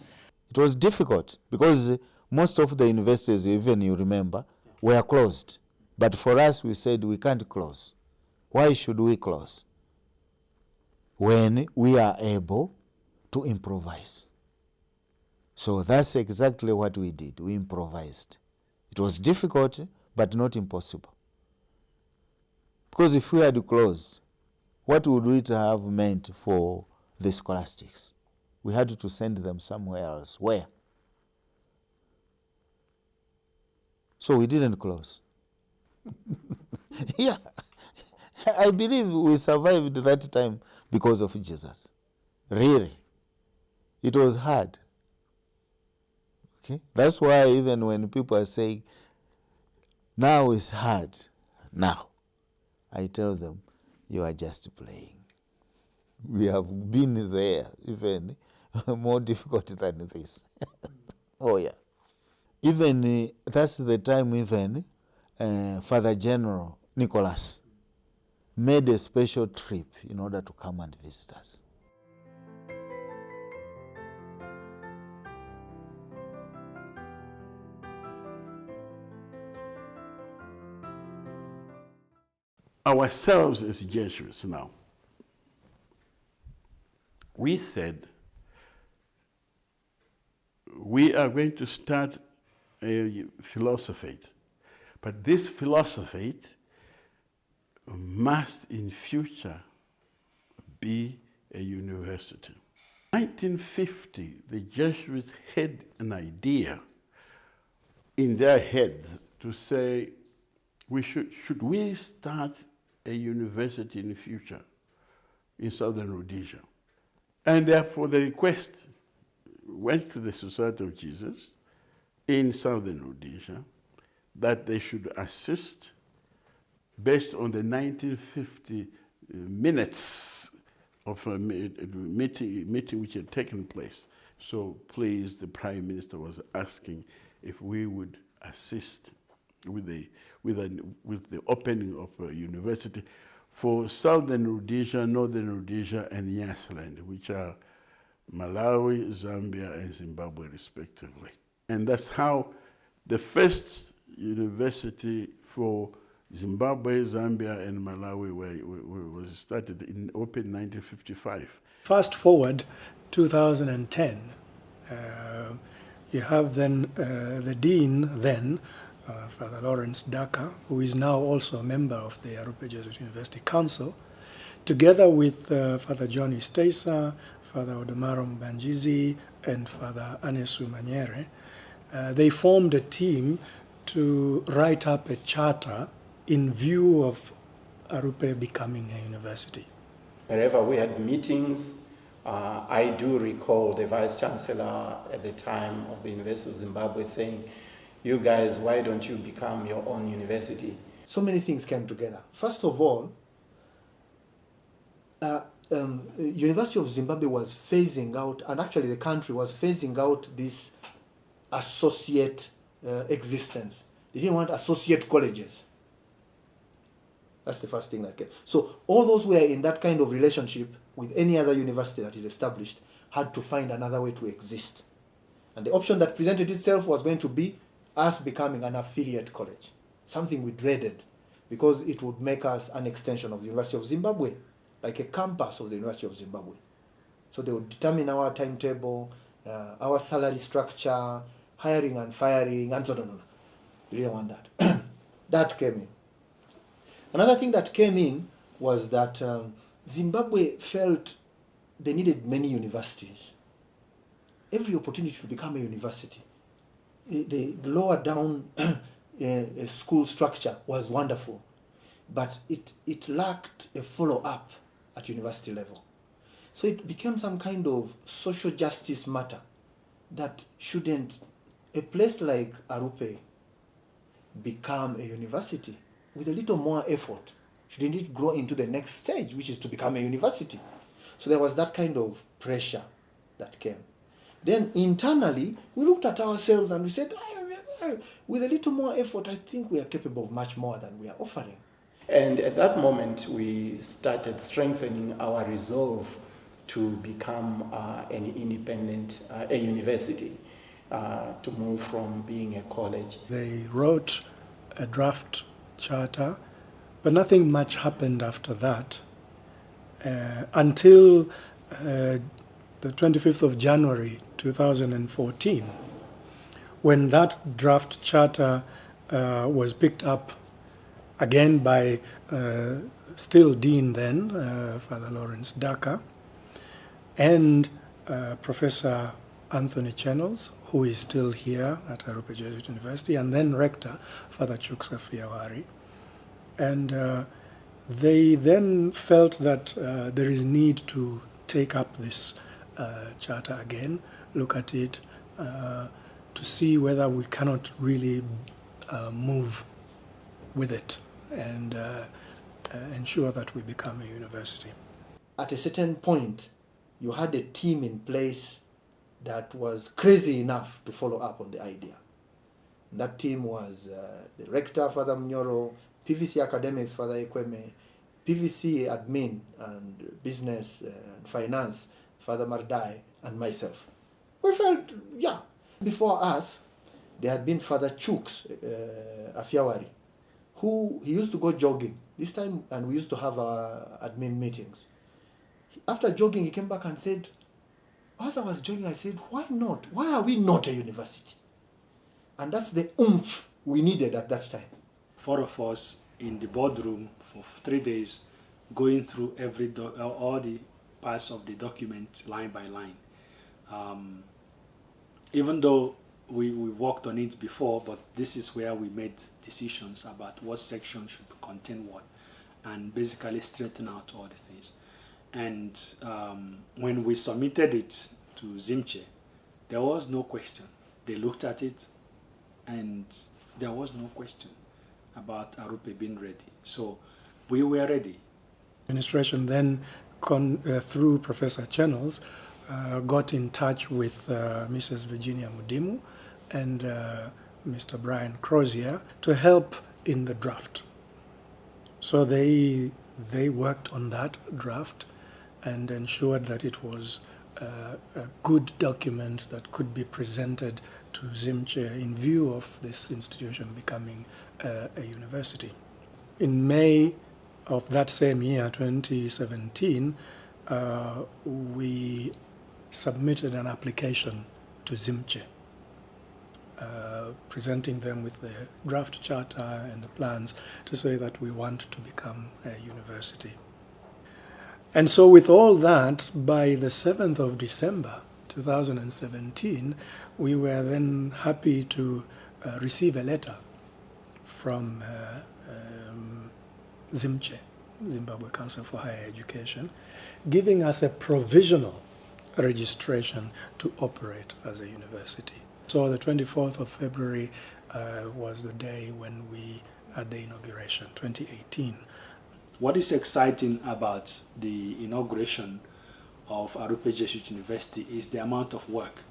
It was difficult because most of the universities, even you remember, were closed. But for us, we said we can't close. Why should we close? When we are able to improvise. So that's exactly what we did. We improvised. It was difficult, but not impossible. Because if we had closed, what would it have meant for the scholastics? We had to send them somewhere else. Where? So we didn't close. Yeah. I believe we survived that time because of Jesus. Really. It was hard. Okay? That's why even when people are saying, now it's hard, now, I tell them, you are just playing. We have been there, even more difficult than this. Oh, yeah. Even that's the time even Father General Nicholas made a special trip in order to come and visit us. Ourselves as Jesuits now, we said we are going to start a philosophy, but this philosophy must in future be a university. 1950, the Jesuits had an idea in their heads to say, should we start a university in the future in Southern Rhodesia? And therefore the request went to the Society of Jesus in Southern Rhodesia that they should assist based on the 1950 minutes of a meeting which had taken place. So please, the Prime Minister was asking if we would assist with the opening of a university for Southern Rhodesia, Northern Rhodesia, and Nyasaland, which are Malawi, Zambia, and Zimbabwe, respectively. And that's how the first university for Zimbabwe, Zambia, and Malawi was started, opened in 1955. Fast forward 2010, you have then the dean then, Father Lawrence Daka, who is now also a member of the Arrupe Jesuit University Council, together with Father Johnny Stasa, Father Odemaro Mbanjizi, and Father Anesu Manyere. They formed a team to write up a charter in view of Arrupe becoming a university. Wherever we had meetings, I do recall the Vice Chancellor at the time of the University of Zimbabwe saying, "You guys, why don't you become your own university?" So many things came together. First of all, University of Zimbabwe was phasing out, and actually the country was phasing out this associate existence. They didn't want associate colleges. That's the first thing that came. So all those who were in that kind of relationship with any other university that is established had to find another way to exist. And the option that presented itself was going to be us becoming an affiliate college, something we dreaded because it would make us an extension of the University of Zimbabwe, like a campus of the University of Zimbabwe. So they would determine our timetable, our salary structure, hiring and firing, and so on. No. We didn't want that. That came in. Another thing that came in was that Zimbabwe felt they needed many universities. Every opportunity to become a university. The lower down school structure was wonderful, but it lacked a follow-up at university level. So it became some kind of social justice matter that shouldn't a place like Arrupe become a university with a little more effort? Shouldn't it grow into the next stage, which is to become a university? So there was that kind of pressure that came. Then internally, we looked at ourselves and we said, with a little more effort, I think we are capable of much more than we are offering. And at that moment, we started strengthening our resolve to become an independent, a university, to move from being a college. They wrote a draft charter, but nothing much happened after that until the 25th of January 2014, when that draft charter was picked up again by still Dean then, Father Lawrence Daka, and Professor Anthony Channels, who is still here at Arrupe Jesuit University, and then Rector, Father Chuksa Fiawari. And they then felt that there is need to take up this charter again, look at it, to see whether we cannot really move with it and ensure that we become a university. At a certain point, you had a team in place that was crazy enough to follow up on the idea. And that team was the rector, Father Mnyoro, PVC academics, Father Ekweme, PVC admin and business and finance, Father Mardai, and myself. We felt, yeah. Before us, there had been Father Chuks Afiawari, who he used to go jogging this time, and we used to have our admin meetings. After jogging, he came back and said, as I was jogging, I said, why not? Why are we not a university? And that's the oomph we needed at that time. 4 of us in the boardroom for 3 days, going through all the parts of the document line by line. Even though we worked on it before, but this is where we made decisions about what section should contain what, and basically straighten out all the things. And when we submitted it to Zimche, there was no question. They looked at it, and there was no question about Arrupe being ready. So we were ready. Administration then, through Professor Channels, got in touch with Mrs. Virginia Mudimu and Mr. Brian Crozier to help in the draft. So they worked on that draft and ensured that it was a good document that could be presented to Zimche in view of this institution becoming a university. In May of that same year, 2017, we submitted an application to Zimche, presenting them with the draft charter and the plans to say that we want to become a university. And so with all that, by the 7th of December 2017, we were then happy to receive a letter from ZIMCHE, Zimbabwe Council for Higher Education, giving us a provisional registration to operate as a university. So the 24th of February was the day when we had the inauguration, 2018. What is exciting about the inauguration of Arrupe Jesuit University is the amount of work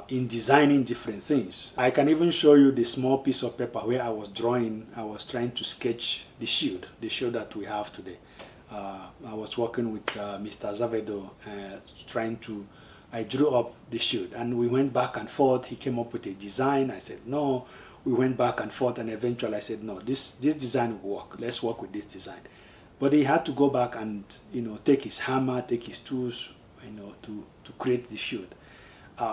in designing different things. I can even show you the small piece of paper where I was trying to sketch the shield that we have today. I was working with Mr. Azevedo, I drew up the shield, and we went back and forth. He came up with a design. I said, no. We went back and forth, and eventually I said, no, this design will work. Let's work with this design. But he had to go back and, take his hammer, take his tools, to create the shield.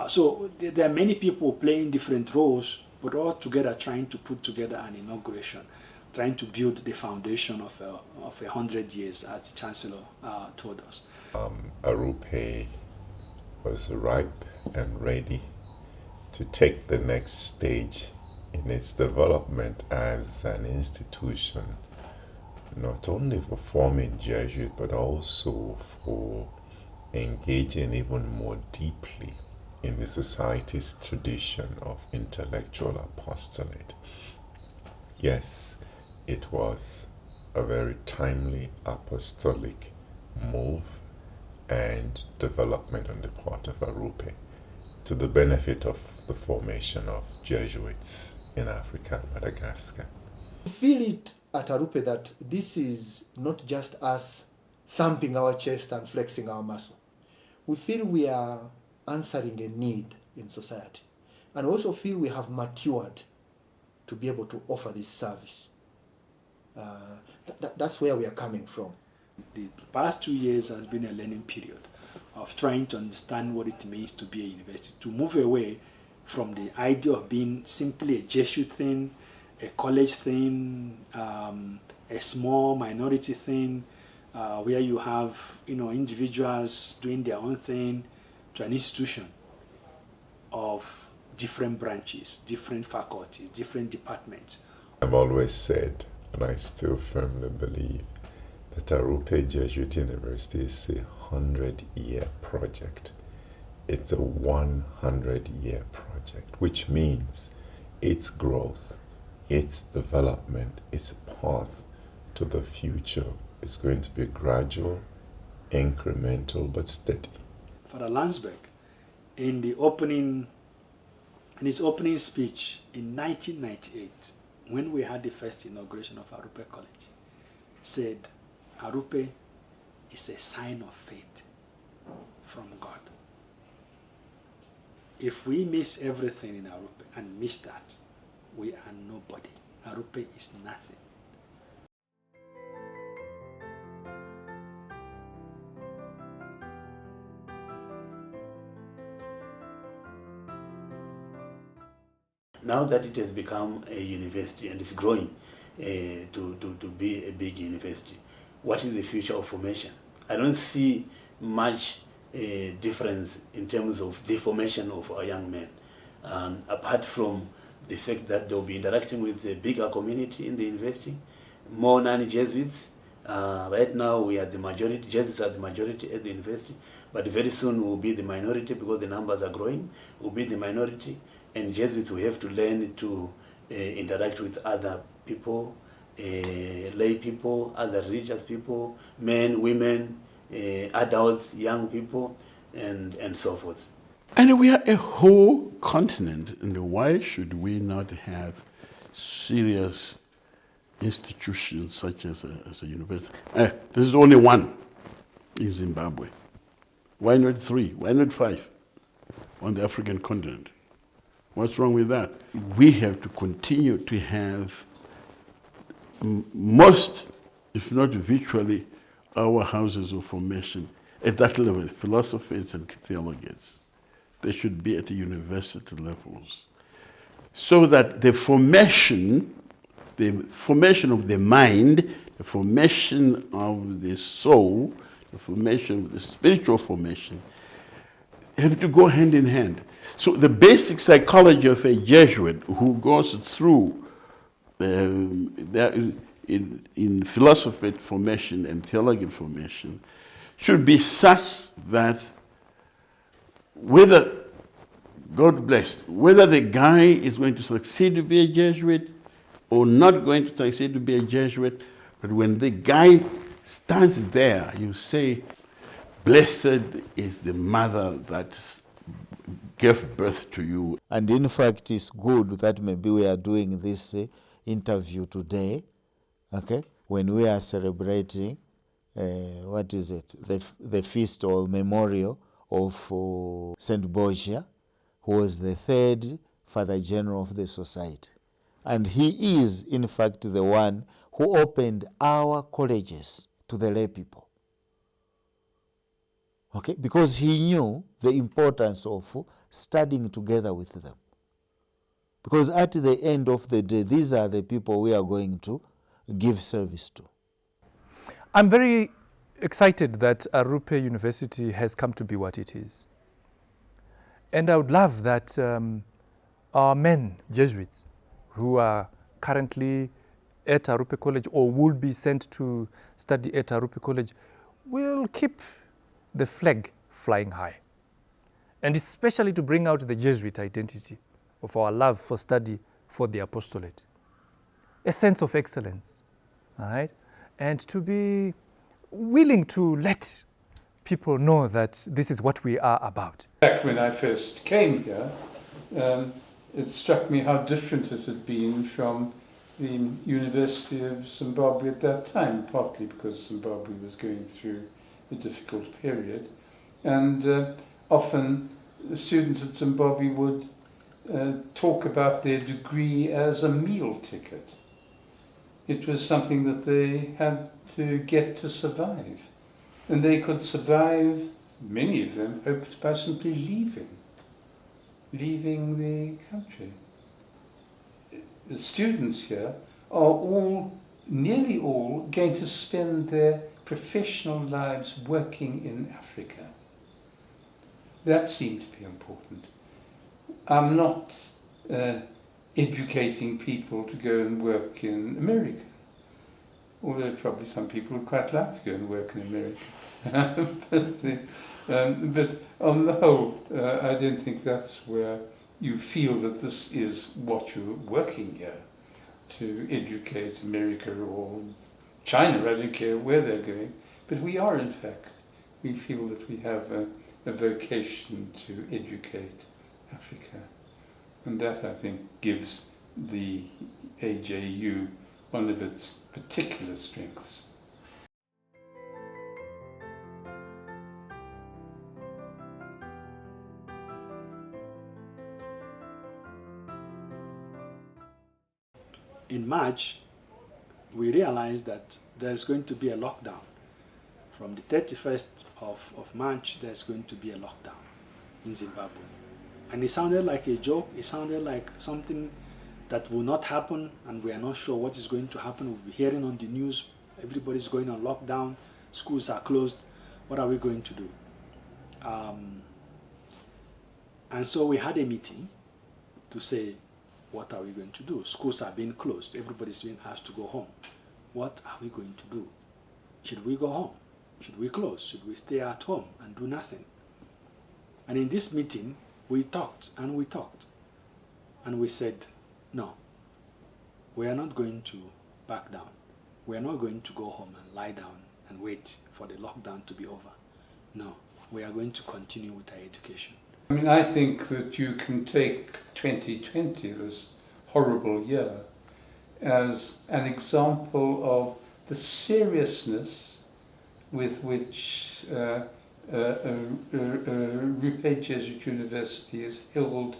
So there are many people playing different roles, but all together trying to put together an inauguration, trying to build the foundation of 100 years, as the Chancellor told us. Arrupe was ripe and ready to take the next stage in its development as an institution, not only for forming Jesuit, but also for engaging even more deeply in the society's tradition of intellectual apostolate. Yes, it was a very timely apostolic move and development on the part of Arrupe to the benefit of the formation of Jesuits in Africa and Madagascar. We feel it at Arrupe that this is not just us thumping our chest and flexing our muscle. We feel we are answering a need in society, and also feel we have matured to be able to offer this service. That's where we are coming from. The past 2 years has been a learning period of trying to understand what it means to be a university, to move away from the idea of being simply a Jesuit thing, a college thing, a small minority thing, where you have individuals doing their own thing, to an institution of different branches, different faculties, different departments. I've always said, and I still firmly believe, that Arrupe Jesuit University is a 100-year project. It's a 100-year project, which means its growth, its development, its path to the future is going to be gradual, incremental, but steady. Father Landsberg, in his opening speech in 1998, when we had the first inauguration of Arrupe College, said, Arrupe is a sign of faith from God. If we miss everything in Arrupe and miss that, we are nobody. Arrupe is nothing. Now that it has become a university and is growing to be a big university, what is the future of formation? I don't see much difference in terms of the formation of our young men, apart from the fact that they'll be interacting with a bigger community in the university, more non-Jesuits. Right now we are the majority, Jesuits are the majority at the university, but very soon we'll be the minority because the numbers are growing. We'll be the minority, and Jesuits will have to learn to interact with other people, lay people, other religious people, men, women, adults, young people, and so forth. And we are a whole continent, and why should we not have serious institutions such as a university? There's only one in Zimbabwe. Why not 3? Why not 5 on the African continent? What's wrong with that? We have to continue to have most, if not virtually, our houses of formation at that level, philosophers and theologians. They should be at the university levels, so that the formation of the mind, the formation of the soul, the formation of the spiritual formation, have to go hand in hand. So the basic psychology of a Jesuit who goes through in philosophy formation and theological formation should be such that whether, God bless, whether the guy is going to succeed to be a Jesuit or not going to succeed to be a Jesuit, but when the guy stands there, you say, blessed is the mother that gave birth to you. And in fact, it's good that maybe we are doing this interview today, okay, when we are celebrating, what is it, the feast or memorial of St. Borgia, who was the third Father General of the Society. And he is, in fact, the one who opened our colleges to the lay people. Okay, because he knew the importance of studying together with them. Because at the end of the day, these are the people we are going to give service to. I'm very excited that Arrupe University has come to be what it is. And I would love that our men, Jesuits, who are currently at Arrupe College or will be sent to study at Arrupe College will keep the flag flying high. And especially to bring out the Jesuit identity of our love for study for the apostolate. A sense of excellence, all right? And to be willing to let people know that this is what we are about. Back when I first came here, it struck me how different it had been from the University of Zimbabwe at that time, partly because Zimbabwe was going through a difficult period. And often the students at Zimbabwe would talk about their degree as a meal ticket. It was something that they had to get to survive. And they could survive, many of them hoped, by simply leaving the country. The students here are all, nearly all, going to spend their professional lives working in Africa. That seemed to be important. I'm not educating people to go and work in America, although probably some people would quite like to go and work in America. But on the whole, I don't think that's where you feel that this is what you're working here, to educate America or China. I don't care where they're going. But we are, in fact, we feel that we have a vocation to educate Africa. And that, I think, gives the AJU one of its particular strengths. In March, we realized that there's going to be a lockdown. From the 31st of March, there's going to be a lockdown in Zimbabwe. And it sounded like a joke, it sounded like something that will not happen, and we are not sure what is going to happen. We'll be hearing on the news, everybody's going on lockdown, schools are closed, what are we going to do? And so we had a meeting to say, what are we going to do? Schools are being closed, everybody's being asked to go home. What are we going to do? Should we go home? Should we close? Should we stay at home and do nothing? And in this meeting, we talked and we talked. And we said, no, we are not going to back down. We are not going to go home and lie down and wait for the lockdown to be over. No, we are going to continue with our education. I mean, I think that you can take 2020, this horrible year, as an example of the seriousness with which Arrupe Jesuit University has held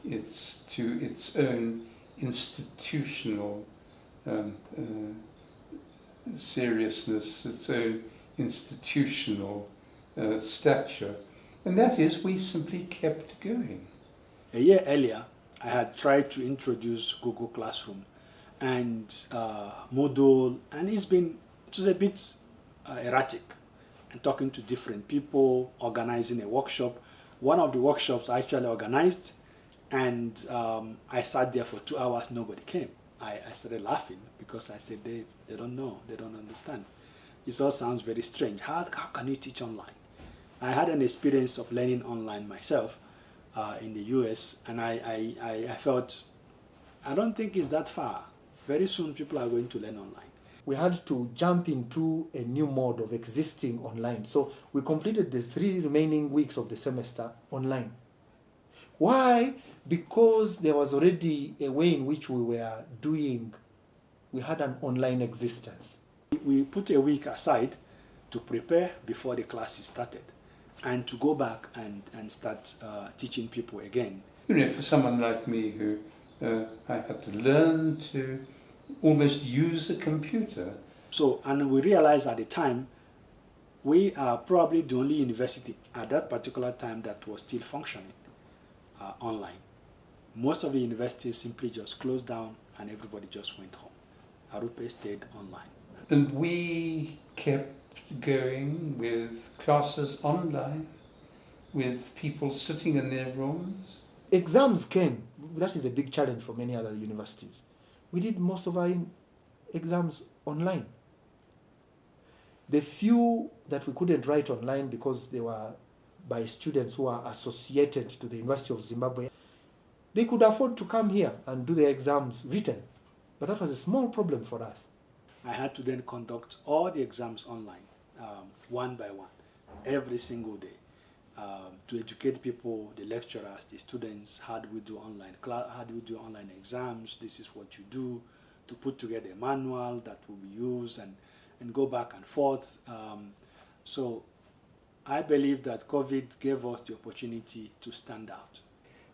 to its own institutional seriousness, its own institutional stature. And that is, we simply kept going. A year earlier, I had tried to introduce Google Classroom and Moodle, and it was a bit erratic, and talking to different people, organizing a workshop. One of the workshops I actually organized, and I sat there for 2 hours, nobody came. I started laughing because I said, they don't know, they don't understand. It all sounds very strange. How can you teach online? I had an experience of learning online myself in the US, and I felt, I don't think it's that far. Very soon people are going to learn online. We had to jump into a new mode of existing online. So we completed the 3 remaining weeks of the semester online. Why? Because there was already a way in which we had an online existence. We put a week aside to prepare before the classes started and to go back and start teaching people again. You know, for someone like me who I had to learn to almost use a computer. So, and we realized at the time, we are probably the only university at that particular time that was still functioning online. Most of the universities simply just closed down and everybody just went home. Arrupe stayed online. And we kept going with classes online, with people sitting in their rooms. Exams came. That is a big challenge for many other universities. We did most of our exams online. The few that we couldn't write online because they were by students who are associated to the University of Zimbabwe, they could afford to come here and do their exams written. But that was a small problem for us. I had to then conduct all the exams online, one by one, every single day, to educate people, the lecturers, the students, how do we do online exams, this is what you do, to put together a manual that will be used and go back and forth. So I believe that COVID gave us the opportunity to stand out.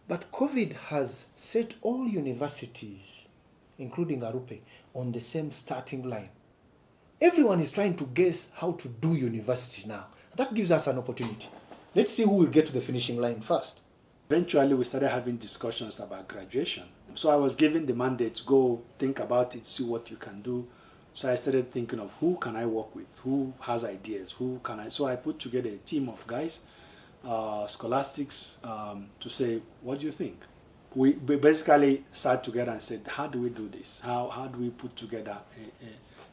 But COVID has set all universities, including Arrupe, on the same starting line. Everyone is trying to guess how to do university now. That gives us an opportunity. Let's see who will get to the finishing line first. Eventually, we started having discussions about graduation. So I was given the mandate to go think about it, see what you can do. So I started thinking of who can I work with, who has ideas, So I put together a team of guys, scholastics, to say, what do you think? We basically sat together and said, how do we do this? How do we put together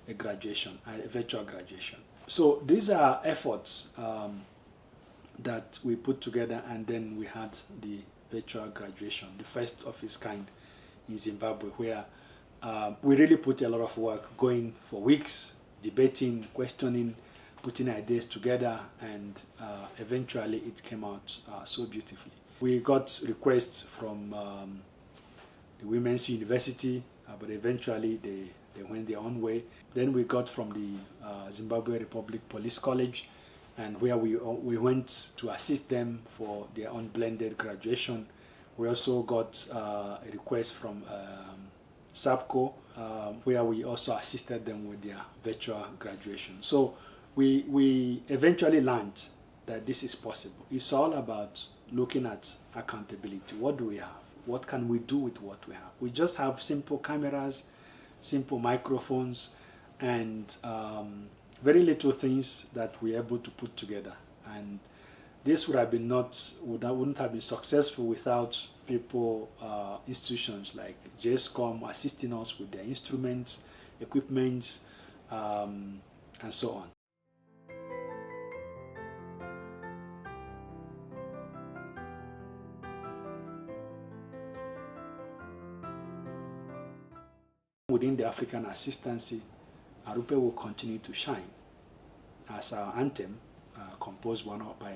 a graduation, a virtual graduation? So these are efforts that we put together, and then we had the virtual graduation, the first of its kind in Zimbabwe, where we really put a lot of work going for weeks, debating, questioning, putting ideas together, and eventually it came out so beautifully. We got requests from the Women's University, but eventually they went their own way. Then we got from the Zimbabwe Republic Police College, and where we went to assist them for their own blended graduation. We also got a request from SAPCO, where we also assisted them with their virtual graduation. So we eventually learned that this is possible. It's all about looking at accountability. What do we have? What can we do with what we have? We just have simple cameras, simple microphones, and very little things that we're able to put together. And this wouldn't have been successful without people, institutions like JSCOM assisting us with their instruments, equipment, and so on. Within the African Assistancy, Arrupe will continue to shine, as our anthem, composed by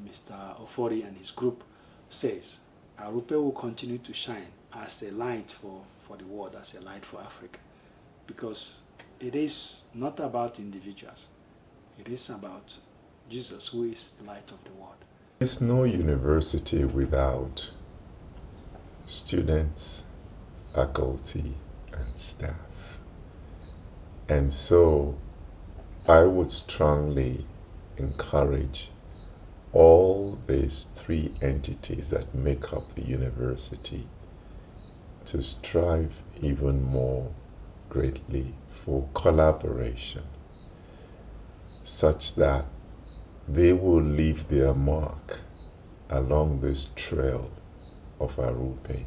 Mr. Ofori and his group, says. Arrupe will continue to shine as a light for the world, as a light for Africa, because it is not about individuals. It is about Jesus, who is the light of the world. There's no university without students, faculty, and staff. And so I would strongly encourage all these 3 entities that make up the university to strive even more greatly for collaboration, such that they will leave their mark along this trail of Arrupe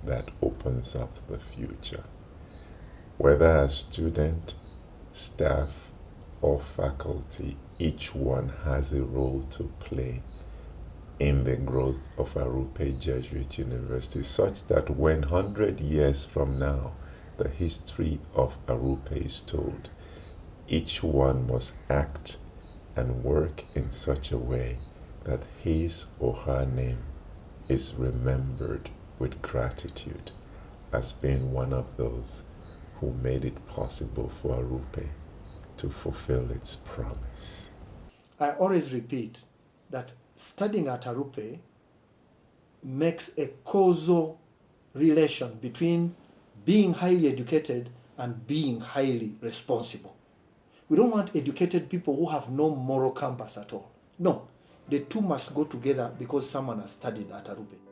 that opens up the future. Whether as student, staff, or faculty, each one has a role to play in the growth of Arrupe Jesuit University, such that when 100 years from now the history of Arrupe is told, each one must act and work in such a way that his or her name is remembered with gratitude as being one of those who made it possible for Arrupe to fulfill its promise. I always repeat that studying at Arrupe makes a causal relation between being highly educated and being highly responsible. We don't want educated people who have no moral compass at all. No, the two must go together because someone has studied at Arrupe.